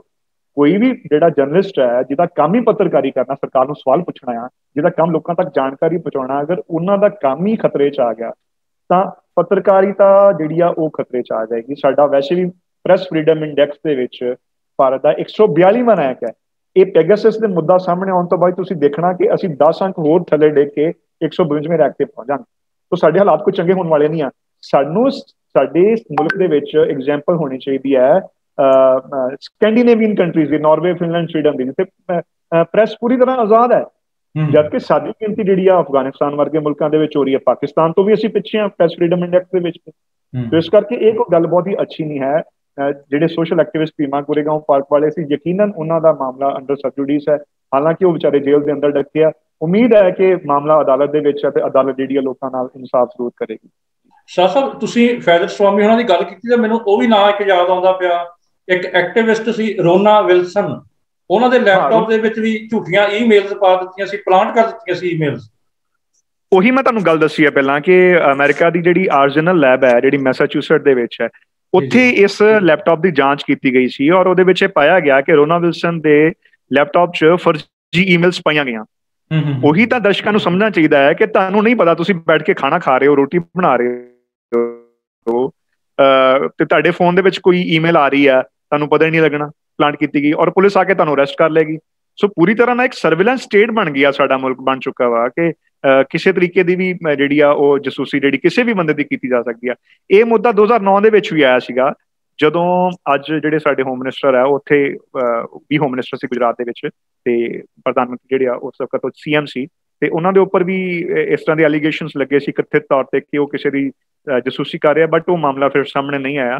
ਕੋਈ ਵੀ ਜਿਹੜਾ ਜਰਨਲਿਸਟ ਹੈ ਜਿਹਦਾ ਕੰਮ ਹੀ ਪੱਤਰਕਾਰੀ ਕਰਨਾ, ਸਰਕਾਰ ਨੂੰ ਸਵਾਲ ਪੁੱਛਣਾ ਆ, ਜਿਹਦਾ ਕੰਮ ਲੋਕਾਂ ਤੱਕ ਜਾਣਕਾਰੀ ਪਹੁੰਚਾਉਣਾ, ਅਗਰ ਉਹਨਾਂ ਦਾ ਕੰਮ ਹੀ ਖਤਰੇ 'ਚ ਆ ਗਿਆ ਤਾਂ ਪੱਤਰਕਾਰਿਤਾ ਜਿਹੜੀ ਆ ਉਹ ਖਤਰੇ 'ਚ ਆ ਜਾਏਗੀ। ਸਾਡਾ ਵੈਸੇ ਵੀ ਪ੍ਰੈਸ ਫਰੀडम ਇੰਡੈਕਸ ਦੇ ਵਿੱਚ ਭਾਰਤ ਦਾ 142ਵਾਂ ਰੈਂਕ ਹੈ। ਇਹ ਪੈਗਾਸਸ ਦੇ ਮੁੱਦਾ ਸਾਹਮਣੇ ਆਉਣ ਤੋਂ ਬਾਅਦ ਤੁਸੀਂ ਦੇਖਣਾ ਕਿ ਅਸੀਂ 10 ਅੰਕ ਹੋਰ ਥੱਲੇ ਡਿੱਗ ਕੇ 152ਵੇਂ ਰੈਂਕ ਤੇ ਪਹੁੰਚ ਜਾਵਾਂਗੇ। ਤਾਂ ਸਾਡੇ ਹਾਲਾਤ ਕੋਈ ਚੰਗੇ ਹੋਣ ਵਾਲੇ ਨਹੀਂ ਆ। ਸਾਨੂੰ ਸਾਡੇ ਮੁਲਕ ਦੇ ਵਿੱਚ ਐਗਜ਼ਾਮਪਲ ਹੋਣੀ ਚਾਹੀਦੀ ਹੈ ਸਕੈਂਡੀਨੇਵੀਅਨ ਕੰਟਰੀਜ਼ ਦੀ, ਨਾਰਵੇ, ਫਿਨਲੈਂਡ, ਸਵੀਡਨ ਦੀ, ਜਿੱਥੇ ਪ੍ਰੈਸ ਪੂਰੀ ਤਰ੍ਹਾਂ ਆਜ਼ਾਦ ਹੈ। ਜਦਕਿ ਸਾਡੀ ਗਿਣਤੀ ਜਿਹੜੀ ਆ ਅਫਗਾਨਿਸਤਾਨ ਵਰਗੇ ਮੁਲਕਾਂ ਦੇ ਵਿੱਚ ਹੋ ਰਹੀ ਹੈ, ਪਾਕਿਸਤਾਨ ਤੋਂ ਵੀ ਅਸੀਂ ਪਿੱਛੇ ਹਾਂ ਪ੍ਰੈਸ ਫਰੀडम ਇੰਡੈਕਸ ਦੇ ਵਿੱਚ। ਤੇ ਇਸ ਕਰਕੇ ਇਹ ਕੋਈ ਗੱਲ ਬਹੁਤ ਹੀ ਅੱਛੀ ਨਹੀਂ ਹੈ। ਜਿਹੜੇ ਸੋਸ਼ਲ ਐਕਟਿਵਿਸਟ ਭੀਮਾ ਕੋਰੇਗਾਂਵ ਪਾਰਕ ਵਾਲੇ ਸੀ, ਯਕੀਨਨ ਉਹਨਾਂ ਦਾ ਮਾਮਲਾ ਅੰਡਰ ਸਬ ਜੁਡੀਸ ਹੈ। ਹਾਲਾਂਕਿ ਉਹ ਵਿਚਾਰੇ ਜੇਲ੍ਹ ਦੇ ਅੰਦਰ ਡੱਕੇ ਆ। ਉਮੀਦ ਹੈ ਕਿ ਮਾਮਲਾ ਅਦਾਲਤ ਦੇ ਵਿੱਚ ਹੈ ਤੇ ਅਦਾਲਤ ਜਿਹੜੀ ਆ ਲੋਕਾਂ ਨਾਲ ਇਨਸਾਫ ਜ਼ਰੂਰ ਕਰੇਗੀ। ਸ਼ਾਹ ਸਾਹਿਬ, ਤੁਸੀਂ ਫੈਜ਼ਲ ਸਵਾਮੀ ਉਹਨਾਂ ਦੀ ਗੱਲ ਕੀਤੀ ਤਾਂ ਮੈਨੂੰ ਉਹ ਵੀ ਨਾਂ ਇੱਕ ਯਾਦ ਆਉਂਦਾ ਪਿਆ। ਇੱਕ ਐਕਟਿਵਿਸਟ ਸੀ ਰੋਨਾ ਵਿਲਸਨ, ਉਹਨਾਂ ਦੇ ਲੈਪਟਾਪ ਦੇ ਵਿੱਚ ਵੀ ਝੂਠੀਆਂ ਈਮੇਲਸ ਪਾ ਦਿੱਤੀਆਂ ਸੀ, ਪਲਾਂਟ ਕਰ ਦਿੱਤੀਆਂ ਸੀ ਈਮੇਲਸ। ਉਹੀ ਮੈਂ ਤੁਹਾਨੂੰ ਗੱਲ ਦੱਸੀ ਹੈ ਪਹਿਲਾਂ ਕਿ ਅਮਰੀਕਾ ਦੀ ਜਿਹੜੀ ਆਰਜਨਲ ਲੈਬ ਹੈ, ਜਿਹੜੀ ਮੈਸਾਚੂਸਟ ਦੇ ਵਿੱਚ ਹੈ, ਉੱਥੇ ਇਸ ਲੈਪਟਾਪ ਦੀ ਜਾਂਚ ਕੀਤੀ ਗਈ ਸੀ ਔਰ ਉਹਦੇ ਵਿੱਚ ਇਹ ਪਾਇਆ ਗਿਆ ਕਿ ਰੋਨਾ ਵਿਲਸਨ ਦੇ ਲੈਪਟਾਪ 'ਚ ਫਰਜ਼ੀ ਈਮੇਲਸ ਪਾਈਆਂ ਗਈਆਂ। ਉਹੀ ਤਾਂ ਦਰਸ਼ਕਾਂ ਨੂੰ ਸਮਝਣਾ ਚਾਹੀਦਾ ਹੈ ਕਿ ਤੁਹਾਨੂੰ ਨਹੀਂ ਪਤਾ, ਤੁਸੀਂ ਬੈਠ ਕੇ ਖਾਣਾ ਖਾ ਰਹੇ ਹੋ, ਰੋਟੀ ਬਣਾ ਰਹੇ ਹੋ ਤੇ ਤੁਹਾਡੇ ਫੋਨ ਦੇ ਵਿੱਚ ਕੋਈ ਈਮੇਲ ਆ ਰਹੀ ਆ, ਤੁਹਾਨੂੰ ਪਤਾ ਹੀ ਨਹੀਂ ਲੱਗਣਾ ਪਲਾਂਟ ਕੀਤੀ ਗਈ, ਔਰ ਪੁਲਿਸ ਆ ਕੇ ਤੁਹਾਨੂੰ ਅਰੈਸਟ ਕਰ ਲਏਗੀ। ਸੋ ਪੂਰੀ ਤਰ੍ਹਾਂ ਨਾਲ ਇੱਕ ਸਰਵੇਲੈਂਸ ਸਟੇਟ ਬਣ ਗਿਆ, ਸਾਡਾ ਮੁਲਕ ਬਣ ਚੁੱਕਾ ਵਾ ਕਿ ਕਿਸੇ ਤਰੀਕੇ ਦੀ ਵੀ ਜਿਹੜੀ ਆ ਉਹ ਜਸੂਸੀ ਜਿਹੜੀ ਕਿਸੇ ਵੀ ਬੰਦੇ ਦੀ ਕੀਤੀ ਜਾ ਸਕਦੀ ਆ। ਇਹ ਮੁੱਦਾ 2009 ਦੇ ਵਿੱਚ ਵੀ ਆਇਆ ਸੀਗਾ, ਜਦੋਂ ਅੱਜ ਜਿਹੜੇ ਸਾਡੇ ਹੋਮ ਮਿਨਿਸਟਰ ਆ, ਉੱਥੇ ਵੀ ਹੋਮ ਮਿਨਿਸਟਰ ਸੀ ਗੁਜਰਾਤ ਦੇ ਵਿੱਚ, ਤੇ ਪ੍ਰਧਾਨ ਮੰਤਰੀ ਜਿਹੜੇ ਆ ਉਸ ਵਕਤ ਉਹ CM ਸੀ, ਤੇ ਉਹਨਾਂ ਦੇ ਉੱਪਰ ਵੀ ਇਸ ਤਰ੍ਹਾਂ ਦੇ ਐਲੀਗੇਸ਼ਨਸ ਲੱਗੇ ਸੀ ਕਥਿਤ ਤੌਰ ਤੇ ਕਿ ਉਹ ਕਿਸੇ ਦੀ ਜਸੂਸੀ ਕਰ ਰਿਹਾ, ਬਟ ਉਹ ਮਾਮਲਾ ਫਿਰ ਸਾਹਮਣੇ ਨਹੀਂ ਆਇਆ।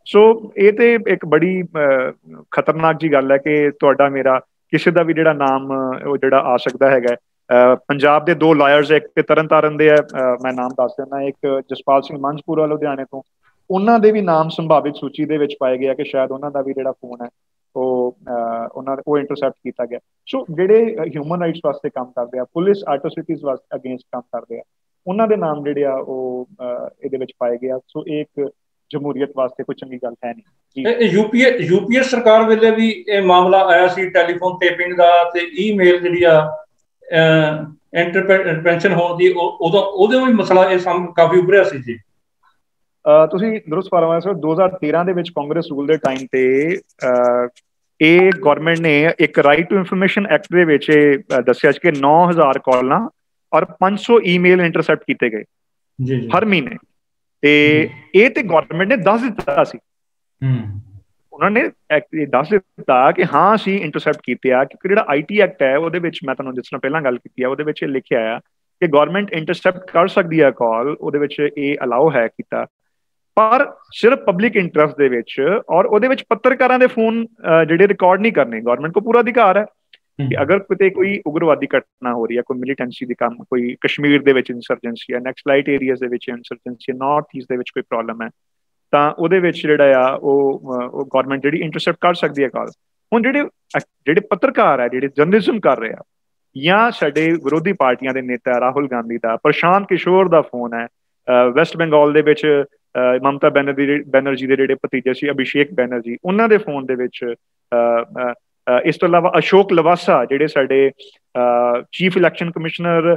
ਸੋ ਇਹ ਤੇ ਇੱਕ ਬੜੀ ਖਤਰਨਾਕ ਜੀ ਗੱਲ ਹੈ ਕਿ ਤੁਹਾਡਾ ਮੇਰਾ ਕਿਸੇ ਦਾ ਵੀ ਜਿਹੜਾ ਨਾਮ ਉਹ ਜਿਹੜਾ ਆ ਸਕਦਾ ਹੈਗਾ। ਪੰਜਾਬ ਦੇ 2 ਲਾਇਰਸ, ਇੱਕ ਤੇ ਤਰਨਤਾਰਨ ਦੇ ਹੈ, ਮੈਂ ਨਾਮ ਦੱਸ ਦਿੰਦਾ, ਇੱਕ ਜਸਪਾਲ ਸਿੰਘ ਮੰਝਪੁਰਾ ਲੁਧਿਆਣੇ ਤੋਂ, ਉਹਨਾਂ ਦੇ ਵੀ ਨਾਮ ਸੰਭਾਵਿਤ ਸੂਚੀ ਦੇ ਵਿੱਚ ਪਾਏ ਗਿਆ ਕਿ ਸ਼ਾਇਦ ਉਹਨਾਂ ਦਾ ਵੀ ਜਿਹੜਾ ਫੋਨ ਹੈ ਉਹ ਇੰਟਰਸੈਪਟ ਕੀਤਾ ਗਿਆ। ਸੋ ਜਿਹੜੇ ਹਿਊਮਨ ਰਾਈਟਸ ਵਾਸਤੇ ਕੰਮ ਕਰਦੇ ਆ, ਪੁਲਿਸ ਐਟਰੋਸਿਟੀਜ਼ ਵਾਸਤੇ ਅਗੇਂਸਟ ਕੰਮ ਕਰਦੇ ਆ, ਉਹਨਾਂ ਦੇ ਨਾਮ ਜਿਹੜੇ ਆ ਉਹ ਇਹਦੇ ਵਿੱਚ ਪਾਏ ਗਿਆ। ਸੋ ਇਹ ਇੱਕ ਜਮਹੂਰੀਅਤ ਵਾਸਤੇ ਕੋਈ ਚੰਗੀ ਗੱਲ ਹੈ ਨਹੀਂ। ਯੂਪੀਏ ਸਰਕਾਰ ਵੇਲੇ ਵੀ ਇਹ ਮਾਮਲਾ ਆਇਆ ਸੀ ਟੈਲੀਫੋਨ ਟੇਪਿੰਗ ਦਾ ਤੇ ਈਮੇਲ ਜਿਹੜੀ ਆ ਇੰਟਰਪੈਂਸ਼ਨ ਹੋਣ ਦੀ, ਉਹਦੇ ਵੀ ਮਸਲਾ ਇਹ ਕਾਫੀ ਉੱਭਰਿਆ ਸੀ ਜੀ। ਤੁਸੀਂ ਦਰੁਸਤ ਫਰਮਾਇਆ ਸਰ। 2013 ਦੇ ਵਿੱਚ ਕਾਂਗਰਸ ਰੂਲ ਦੇ ਟਾਈਮ ਤੇ ਇਹ ਗਵਰਨਮੈਂਟ ਨੇ ਇੱਕ ਰਾਈਟ ਟੂ ਇਨਫੋਰਮੇਸ਼ਨ ਐਕਟ ਦੇ ਵਿੱਚ ਦੱਸਿਆ ਸੀ ਕਿ 9000 ਕਾਲਾਂ ਔਰ 500 ਈਮੇਲ ਇੰਟਰਸੈਪਟ ਕੀਤੇ ਗਏ ਹਰ ਮਹੀਨੇ, ਤੇ ਇਹ ਤੇ ਗਵਰਨਮੈਂਟ ਨੇ ਦੱਸ ਦਿੱਤਾ ਸੀ। ਉਹਨਾਂ ਨੇ ਦੱਸ ਦਿੱਤਾ ਕਿ ਹਾਂ ਅਸੀਂ ਇੰਟਰਸੈਪਟ ਕੀਤੇ ਆ, ਕਿਉਂਕਿ ਜਿਹੜਾ IT ਐਕਟ ਹੈ ਉਹਦੇ ਵਿੱਚ, ਮੈਂ ਤੁਹਾਨੂੰ ਜਿਸ ਤਰ੍ਹਾਂ ਪਹਿਲਾਂ ਗੱਲ ਕੀਤੀ ਆ, ਉਹਦੇ ਵਿੱਚ ਇਹ ਲਿਖਿਆ ਆ ਕਿ ਗਵਰਨਮੈਂਟ ਇੰਟਰਸੈਪਟ ਕਰ ਸਕਦੀ ਹੈ ਕਾਲ, ਉਹਦੇ ਵਿੱਚ ਇਹ ਅਲਾਓ ਹੈ ਕੀਤਾ, ਪਰ ਸਿਰਫ ਪਬਲਿਕ ਇੰਟਰਸਟ ਦੇ ਵਿੱਚ, ਔਰ ਉਹਦੇ ਵਿੱਚ ਪੱਤਰਕਾਰਾਂ ਦੇ ਫੋਨ ਜਿਹੜੇ ਰਿਕਾਰਡ ਨਹੀਂ ਕਰਨੇ। ਗਵਰਨਮੈਂਟ ਕੋਲ ਪੂਰਾ ਅਧਿਕਾਰ ਹੈ ਕਿ ਅਗਰ ਕਿਤੇ ਕੋਈ ਉਗਰਵਾਦੀ ਘਟਨਾ ਹੋ ਰਹੀ ਹੈ, ਕੋਈ ਮਿਲੀਟੈਂਸੀ ਦੀ ਕੰਮ, ਕੋਈ ਕਸ਼ਮੀਰ ਦੇ ਵਿੱਚ ਇੰਸਰਜੈਂਸੀ ਹੈ, ਨੈਕਸਲਾਈਟ ਏਰੀਆਜ਼ ਦੇ ਵਿੱਚ ਇੰਸਰਜੈਂਸੀ ਹੈ, ਨਾਰਥ ਈਸਟ ਦੇ ਵਿੱਚ ਕੋਈ ਪ੍ਰੋਬਲਮ ਹੈ, ਤਾਂ ਉਹਦੇ ਵਿੱਚ ਜਿਹੜਾ ਆ ਉਹ ਗਵਰਨਮੈਂਟ ਜਿਹੜੀ ਇੰਟਰਸੈਪਟ ਕਰ ਸਕਦੀ ਹੈ ਕਾਲ। ਹੁਣ ਜਿਹੜੇ ਪੱਤਰਕਾਰ ਹੈ, ਜਿਹੜੇ ਜਰਨਲਿਜ਼ਮ ਕਰ ਰਹੇ ਆ, ਜਾਂ ਸਾਡੇ ਵਿਰੋਧੀ ਪਾਰਟੀਆਂ ਦੇ ਨੇਤਾ ਰਾਹੁਲ ਗਾਂਧੀ ਦਾ, ਪ੍ਰਸ਼ਾਂਤ ਕਿਸ਼ੋਰ ਦਾ ਫੋਨ ਹੈ, ਵੈਸਟ ਬੰਗਾਲ ਦੇ ਵਿੱਚ ਮਮਤਾ ਬੈਨਰਜੀ ਦੇ ਜਿਹੜੇ ਭਤੀਜੇ ਸੀ ਅਭਿਸ਼ੇਕ ਬੈਨਰਜੀ, ਉਹਨਾਂ ਦੇ ਫੋਨ ਦੇ ਵਿੱਚ, ਇਸ ਤੋਂ ਇਲਾਵਾ ਅਸ਼ੋਕ ਲਵਾਸਾ ਜਿਹੜੇ ਸਾਡੇ ਚੀਫ ਇਲੈਕਸ਼ਨ ਕਮਿਸ਼ਨਰ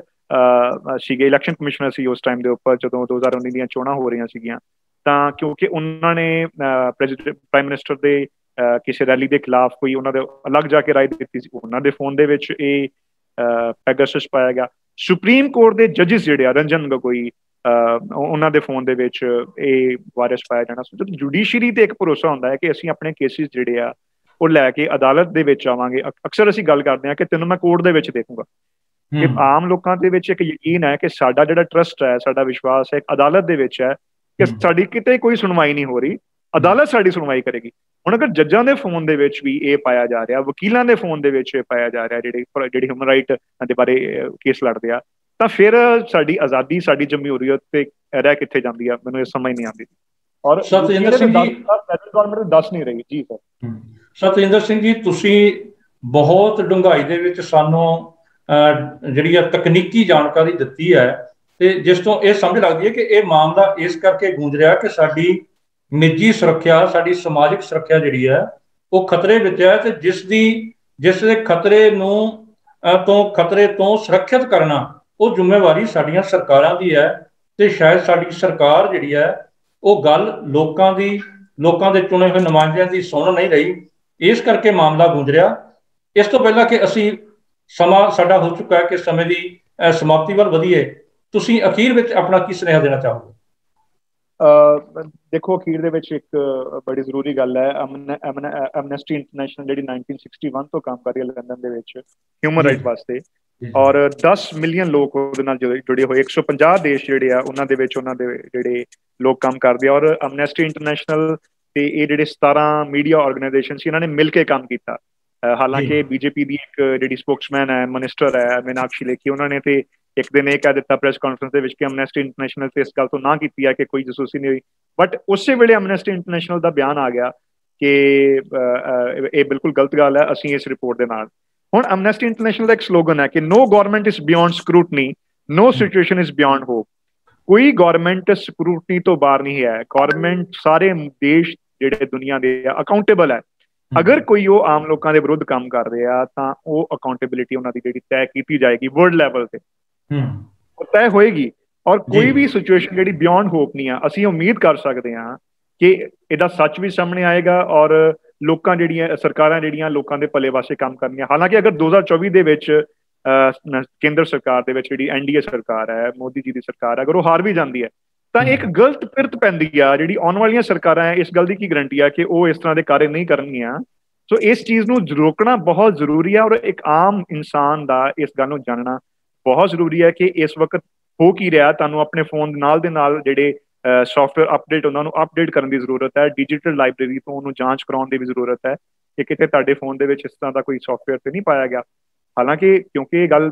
ਸੀਗੇ, ਇਲੈਕਸ਼ਨ ਕਮਿਸ਼ਨਰ ਸੀ ਉਸ ਟਾਈਮ ਦੇ ਉੱਪਰ ਜਦੋਂ 2019 ਦੀਆਂ ਚੋਣਾਂ ਹੋ ਰਹੀਆਂ ਸੀਗੀਆਂ, ਤਾਂ ਕਿਉਂਕਿ ਉਹਨਾਂ ਨੇ ਪ੍ਰਾਈਮ ਮਿਨਿਸਟਰ ਦੇ ਕਿਸੇ ਰੈਲੀ ਦੇ ਖਿਲਾਫ ਕੋਈ ਉਹਨਾਂ ਦੇ ਅਲੱਗ ਜਾ ਕੇ ਰਾਏ ਦਿੱਤੀ ਸੀ, ਉਹਨਾਂ ਦੇ ਫੋਨ ਦੇ ਵਿੱਚ ਇਹ ਪੈਗਾਸਸ ਪਾਇਆ ਗਿਆ। ਸੁਪਰੀਮ ਕੋਰਟ ਦੇ ਜੱਜਿਸ ਜਿਹੜੇ ਆ, ਰੰਜਨ ਗੋਗੋਈ, ਉਹਨਾਂ ਦੇ ਫੋਨ ਦੇ ਵਿੱਚ ਇਹ ਵਾਇਰਸ ਪਾਇਆ ਜਾਣਾ। ਜਦੋਂ ਜੁਡੀਸ਼ਰੀ ਤੇ ਇੱਕ ਭਰੋਸਾ ਹੁੰਦਾ ਹੈ ਕਿ ਅਸੀਂ ਆਪਣੇ ਕੇਸਿਸ ਜਿਹੜੇ ਆ ਉਹ ਲੈ ਕੇ ਅਦਾਲਤ ਦੇ ਵਿੱਚ ਆਵਾਂਗੇ। ਅਕਸਰ ਅਸੀਂ ਗੱਲ ਕਰਦੇ ਹਾਂ ਕਿ ਤੈਨੂੰ ਮੈਂ ਕੋਰਟ ਦੇ ਵਿੱਚ ਦੇਖੂੰਗਾ, ਕਿ ਆਮ ਲੋਕਾਂ ਦੇ ਵਿੱਚ ਇੱਕ ਯਕੀਨ ਹੈ ਕਿ ਸਾਡਾ ਜਿਹੜਾ ਟਰਸਟ ਹੈ, ਸਾਡਾ ਵਿਸ਼ਵਾਸ ਹੈ ਅਦਾਲਤ ਦੇ ਵਿੱਚ ਹੈ ਕਿ ਸਾਡੀ ਕਿਤੇ ਕੋਈ ਸੁਣਵਾਈ ਨਹੀਂ ਹੋ ਰਹੀ, ਅਦਾਲਤ ਸਾਡੀ ਸੁਣਵਾਈ ਕਰੇਗੀ। ਹੁਣ ਅਗਰ ਜੱਜਾਂ ਦੇ ਫੋਨ ਦੇ ਵਿੱਚ ਵੀ ਇਹ ਪਾਇਆ ਜਾ ਰਿਹਾ, ਵਕੀਲਾਂ ਦੇ ਫੋਨ ਦੇ ਵਿੱਚ ਇਹ ਪਾਇਆ ਜਾ ਰਿਹਾ, ਜਿਹੜੇ ਹਿਊਮਨ ਰਾਈਟ ਦੇ ਬਾਰੇ ਕੇਸ ਲੜਦੇ ਆ, ਤਾਂ ਫਿਰ ਸਾਡੀ ਆਜ਼ਾਦੀ, ਸਾਡੀ ਜਮਹੂਰੀਅਤ ਤੇ ਰਹਿ ਕਿੱਥੇ ਜਾਂਦੀ ਆ? ਮੈਨੂੰ ਇਹ ਸਮਝ ਨਹੀਂ ਆਉਂਦੀ। ਔਰ ਗਵਰਨਮੈਂਟ ਦੱਸ ਨਹੀਂ ਰਹੀ। ਜੀ ਸਰ। ਸਤਿੰਦਰ ਸਿੰਘ ਜੀ, ਤੁਸੀਂ ਬਹੁਤ ਡੂੰਘਾਈ ਦੇ ਵਿੱਚ ਸਾਨੂੰ ਜਿਹੜੀ ਆ ਤਕਨੀਕੀ ਜਾਣਕਾਰੀ ਦਿੱਤੀ ਹੈ, ਤੇ ਜਿਸ ਤੋਂ ਇਹ ਸਮਝ ਲੱਗਦੀ ਹੈ ਕਿ ਇਹ ਮਾਮਲਾ ਇਸ ਕਰਕੇ ਗੂੰਜ ਰਿਹਾ ਕਿ ਸਾਡੀ ਨਿੱਜੀ ਸੁਰੱਖਿਆ, ਸਾਡੀ ਸਮਾਜਿਕ ਸੁਰੱਖਿਆ ਜਿਹੜੀ ਹੈ ਉਹ ਖਤਰੇ ਵਿੱਚ ਹੈ, ਤੇ ਜਿਸ ਦੇ ਖਤਰੇ ਨੂੰ ਖਤਰੇ ਤੋਂ ਸੁਰੱਖਿਅਤ ਕਰਨਾ ਉਹ ਜ਼ਿੰਮੇਵਾਰੀ ਸਾਡੀਆਂ ਸਰਕਾਰਾਂ ਦੀ ਹੈ। ਤੇ ਸ਼ਾਇਦ ਸਾਡੀ ਸਰਕਾਰ ਜਿਹੜੀ ਹੈ ਉਹ ਗੱਲ ਲੋਕਾਂ ਦੇ ਚੁਣੇ ਹੋਏ ਨੁਮਾਇੰਦਿਆਂ ਦੀ ਸੁਣ ਨਹੀਂ ਰਹੀ, ਇਸ ਕਰਕੇ ਮਾਮਲਾ ਗੂੰਜ ਰਿਹਾ। ਇਸ ਤੋਂ ਪਹਿਲਾਂ ਕਿ ਅਸੀਂ ਸਮਾਂ ਸਾਡਾ ਹੋ ਚੁੱਕਾ ਹੈ ਕਿ ਸਮੇਂ ਦੀ ਸਮਾਪਤੀ ਵੱਲ ਵਧੀਏ, ਤੁਸੀਂ ਅਖੀਰ ਵਿੱਚ ਆਪਣਾ ਕੀ ਸੁਨੇਹਾ ਦੇਣਾ ਚਾਹੋਗੇ? ਦੇਖੋ, ਅਖੀਰ ਦੇ ਵਿੱਚ ਇੱਕ ਬੜੀ ਜ਼ਰੂਰੀ ਗੱਲ ਹੈ। ਐਮਨੈਸਟੀ ਇੰਟਰਨੈਸ਼ਨਲ ਜਿਹੜੀ 1961 ਤੋਂ ਕੰਮ ਕਰ ਰਹੀ ਹੈ ਲੰਡਨ ਦੇ ਵਿੱਚ ਹਿਊਮਨ ਰਾਈਟ ਵਾਸਤੇ, ਔਰ 10 ਮਿਲੀਅਨ ਲੋਕ ਉਹਦੇ ਨਾਲ ਜੁੜੇ ਹੋਏ, 150 ਦੇਸ਼ ਜਿਹੜੇ ਆ ਉਹਨਾਂ ਦੇ ਵਿੱਚ ਉਹਨਾਂ ਦੇ ਜਿਹੜੇ ਲੋਕ ਕੰਮ ਕਰਦੇ ਆ। ਔਰ ਐਮਨੈਸਟੀ ਇੰਟਰਨੈਸ਼ਨਲ ਤੇ ਇਹ ਜਿਹੜੇ 17 ਮੀਡੀਆ ਆਰਗੇਨਾਈਜੇਸ਼ਨ ਸੀ ਇਹਨਾਂ ਨੇ ਮਿਲ ਕੇ ਕੰਮ ਕੀਤਾ। ਹਾਲਾਂਕਿ ਬੀਜੇਪੀ ਦੀ ਇੱਕ ਜਿਹੜੀ ਸਪੋਕਸਮੈਨ ਹੈ, ਮਿਨਿਸਟਰ ਹੈ ਮੀਨਾਕਸ਼ੀ ਲੇਖੀ, ਉਹਨਾਂ ਨੇ ਤੇ ਇੱਕ ਦਿਨ ਇਹ ਕਹਿ ਦਿੱਤਾ ਪ੍ਰੈਸ ਕਾਨਫਰੰਸ ਦੇ ਵਿੱਚ ਕਿ ਐਮਨੈਸਟੀ ਇੰਟਰਨੈਸ਼ਨਲ ਤੇ ਇਸ ਗੱਲ ਤੋਂ ਨਾ ਕੀਤੀ ਹੈ ਕਿ ਕੋਈ ਜਸੂਸੀ ਨਹੀਂ ਹੋਈ। ਬਟ ਉਸੇ ਵੇਲੇ ਐਮਨੈਸਟੀ ਇੰਟਰਨੈਸ਼ਨਲ ਦਾ ਬਿਆਨ ਆ ਗਿਆ ਕਿ ਇਹ ਬਿਲਕੁਲ ਗਲਤ ਗੱਲ ਹੈ, ਅਸੀਂ ਇਸ ਰਿਪੋਰਟ ਦੇ ਨਾਲ। ਹੁਣ ਐਮਨੈਸਟੀ ਇੰਟਰਨੈਸ਼ਨਲ ਦਾ ਇੱਕ ਸਲੋਗਨ ਹੈ ਕਿ no government is beyond scrutiny, no situation is beyond hope. ਕੋਈ ਗਵਰਨਮੈਂਟ ਸਕਰੂਟਨੀ ਤੋਂ ਬਾਹਰ ਨਹੀਂ ਹੈ। ਗਵਰਨਮੈਂਟ ਸਾਰੇ ਦੇਸ਼ ਜਿਹੜੇ ਦੁਨੀਆ ਦੇ ਅਕਾਊਂਟੇਬਲ ਹੈ। ਅਗਰ ਕੋਈ ਉਹ ਆਮ ਲੋਕਾਂ ਦੇ ਵਿਰੁੱਧ ਕੰਮ ਕਰ ਰਿਹਾ ਤਾਂ ਉਹ ਅਕਾਊਂਟੇਬਿਲਿਟੀ ਉਹਨਾਂ ਦੀ ਜਿਹੜੀ ਤੈਅ ਕੀਤੀ ਜਾਏਗੀ ਵਰਲਡ ਲੈਵਲ ਤੇ, ਉਹ ਤੈਅ ਹੋਏਗੀ। ਔਰ ਕੋਈ ਵੀ ਸਿਚੁਏਸ਼ਨ ਜਿਹੜੀ ਬਿਯੋਂਡ ਹੋਪ ਨਹੀਂ ਆ। ਅਸੀਂ ਉਮੀਦ ਕਰ ਸਕਦੇ ਹਾਂ ਕਿ ਇਹਦਾ ਸੱਚ ਵੀ ਸਾਹਮਣੇ ਆਏਗਾ ਔਰ ਲੋਕਾਂ ਜਿਹੜੀਆਂ ਸਰਕਾਰਾਂ ਜਿਹੜੀਆਂ ਲੋਕਾਂ ਦੇ ਭਲੇ ਵਾਸਤੇ ਕੰਮ ਕਰਨੀਆਂ। ਹਾਲਾਂਕਿ ਅਗਰ 2024 ਦੇ ਵਿੱਚ ਕੇਂਦਰ ਸਰਕਾਰ ਦੇ ਵਿੱਚ ਜਿਹੜੀ NDA ਸਰਕਾਰ ਹੈ, ਮੋਦੀ ਜੀ ਦੀ ਸਰਕਾਰ ਹੈ, ਅਗਰ ਉਹ ਹਾਰ ਵੀ ਜਾਂਦੀ ਹੈ ਤਾਂ ਇੱਕ ਗਲਤ ਪਿਰਤ ਪੈਂਦੀ ਆ ਜਿਹੜੀ ਆਉਣ ਵਾਲੀਆਂ ਸਰਕਾਰਾਂ ਹੈ। ਇਸ ਗੱਲ ਦੀ ਕੀ ਗਰੰਟੀ ਆ ਕਿ ਉਹ ਇਸ ਤਰ੍ਹਾਂ ਦੇ ਕਾਰਜ ਨਹੀਂ ਕਰਨਗੀਆਂ? ਸੋ ਇਸ ਚੀਜ਼ ਨੂੰ ਰੋਕਣਾ ਬਹੁਤ ਜ਼ਰੂਰੀ ਹੈ ਔਰ ਇੱਕ ਆਮ ਇਨਸਾਨ ਦਾ ਇਸ ਗੱਲ ਨੂੰ ਜਾਣਨਾ ਬਹੁਤ ਜ਼ਰੂਰੀ ਹੈ ਕਿ ਇਸ ਵਕਤ ਹੋ ਕੀ ਰਿਹਾ। ਤੁਹਾਨੂੰ ਆਪਣੇ ਫੋਨ ਦੇ ਨਾਲ ਜਿਹੜੇ ਸੌਫਟਵੇਅਰ ਅਪਡੇਟ ਉਹਨਾਂ ਨੂੰ ਅਪਡੇਟ ਕਰਨ ਦੀ ਜ਼ਰੂਰਤ ਹੈ। ਡਿਜੀਟਲ ਲਾਇਬ੍ਰੇਰੀ ਤੋਂ ਉਹਨੂੰ ਜਾਂਚ ਕਰਾਉਣ ਦੀ ਵੀ ਜ਼ਰੂਰਤ ਹੈ ਕਿ ਕਿਤੇ ਤੁਹਾਡੇ ਫੋਨ ਦੇ ਵਿੱਚ ਇਸ ਤਰ੍ਹਾਂ ਦਾ ਕੋਈ ਸੌਫਟਵੇਅਰ ਤੇ ਨਹੀਂ ਪਾਇਆ ਗਿਆ। ਹਾਲਾਂਕਿ ਕਿਉਂਕਿ ਇਹ ਗੱਲ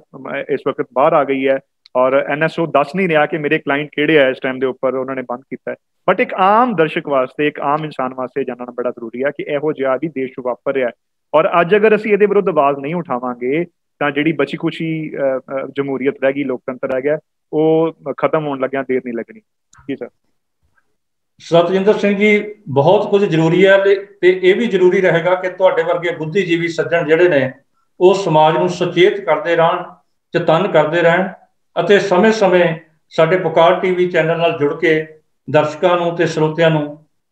ਇਸ ਵਕਤ ਬਾਹਰ ਆ ਗਈ ਹੈ ਔਰ NSO ਦੱਸ ਨਹੀਂ ਰਿਹਾ ਕਿ ਮੇਰੇ ਕਲਾਇੰਟ ਕਿਹੜੇ ਆ ਇਸ ਟਾਈਮ ਦੇ ਉੱਪਰ ਉਹਨਾਂ ਨੇ ਬੰਦ ਕੀਤਾ ਹੈ। ਬਟ ਇੱਕ ਆਮ ਦਰਸ਼ਕ ਵਾਸਤੇ, ਇੱਕ ਆਮ ਇਨਸਾਨ ਵਾਸਤੇ ਜਾਣਨਾ ਬੜਾ ਜ਼ਰੂਰੀ ਹੈ ਕਿ ਇਹੋ ਜਿਹਾ ਵੀ ਦੇਸ਼ ਵਾਪਰ ਰਿਹਾ। ਔਰ ਅੱਜ ਅਗਰ ਅਸੀਂ ਇਹਦੇ ਵਿਰੁੱਧ ਆਵਾਜ਼ ਨਹੀਂ ਉਠਾਵਾਂਗੇ ਤਾਂ ਜਿਹੜੀ ਬਚੀ ਖੁਸ਼ੀ ਜਮਹੂਰੀਅਤ ਰਹਿ ਗਈ, ਲੋਕਤੰਤਰ ਰਹਿ ਗਿਆ, ਉਹ ਖਤਮ ਹੋਣ ਲੱਗਿਆ ਦੇਰ ਨਹੀਂ ਲੱਗਣੀ। ਜੀ ਸਰ। ਸਤਜਿੰਦਰ ਸਿੰਘ ਜੀ, ਬਹੁਤ ਕੁਝ ਜ਼ਰੂਰੀ ਹੈ ਤੇ ਇਹ ਵੀ ਜ਼ਰੂਰੀ ਰਹੇਗਾ ਕਿ ਤੁਹਾਡੇ ਵਰਗੇ ਬੁੱਧੀਜੀਵੀ ਸੱਜਣ ਜਿਹੜੇ ਨੇ ਉਹ ਸਮਾਜ ਨੂੰ ਸੁਚੇਤ ਕਰਦੇ ਰਹਿਣ, ਚੇਤੰਨ ਕਰਦੇ ਰਹਿਣ ਅਤੇ ਸਮੇਂ-ਸਮੇਂ ਸਾਡੇ ਪੁਕਾਰ TV ਚੈਨਲ ਨਾਲ ਜੁੜ ਕੇ ਦਰਸ਼ਕਾਂ ਨੂੰ ਤੇ ਸਰੋਤਿਆਂ ਨੂੰ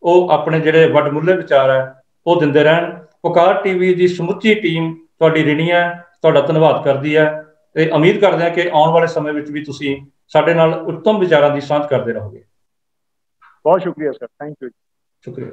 ਉਹ ਆਪਣੇ ਜਿਹੜੇ ਵੱਡਮੁੱਲੇ ਵਿਚਾਰ ਹੈ ਉਹ ਦਿੰਦੇ ਰਹਿਣ। ਪੁਕਾਰ TV ਦੀ ਸਮੁੱਚੀ ਟੀਮ ਤੁਹਾਡੀ ਰਿਣੀ ਹੈ, ਤੁਹਾਡਾ ਧੰਨਵਾਦ ਕਰਦੀ ਹੈ ਤੇ ਉਮੀਦ ਕਰਦੇ ਹਾਂ ਕਿ ਆਉਣ ਵਾਲੇ ਸਮੇਂ ਵਿੱਚ ਵੀ ਤੁਸੀਂ ਸਾਡੇ ਨਾਲ ਉੱਤਮ ਵਿਚਾਰਾਂ ਦੀ ਸਾਂਝ ਕਰਦੇ ਰਹੋਗੇ। ਬਹੁਤ ਸ਼ੁਕਰੀਆ ਸਰ, ਥੈਂਕ ਯੂ। ਸ਼ੁਕਰੀਆ।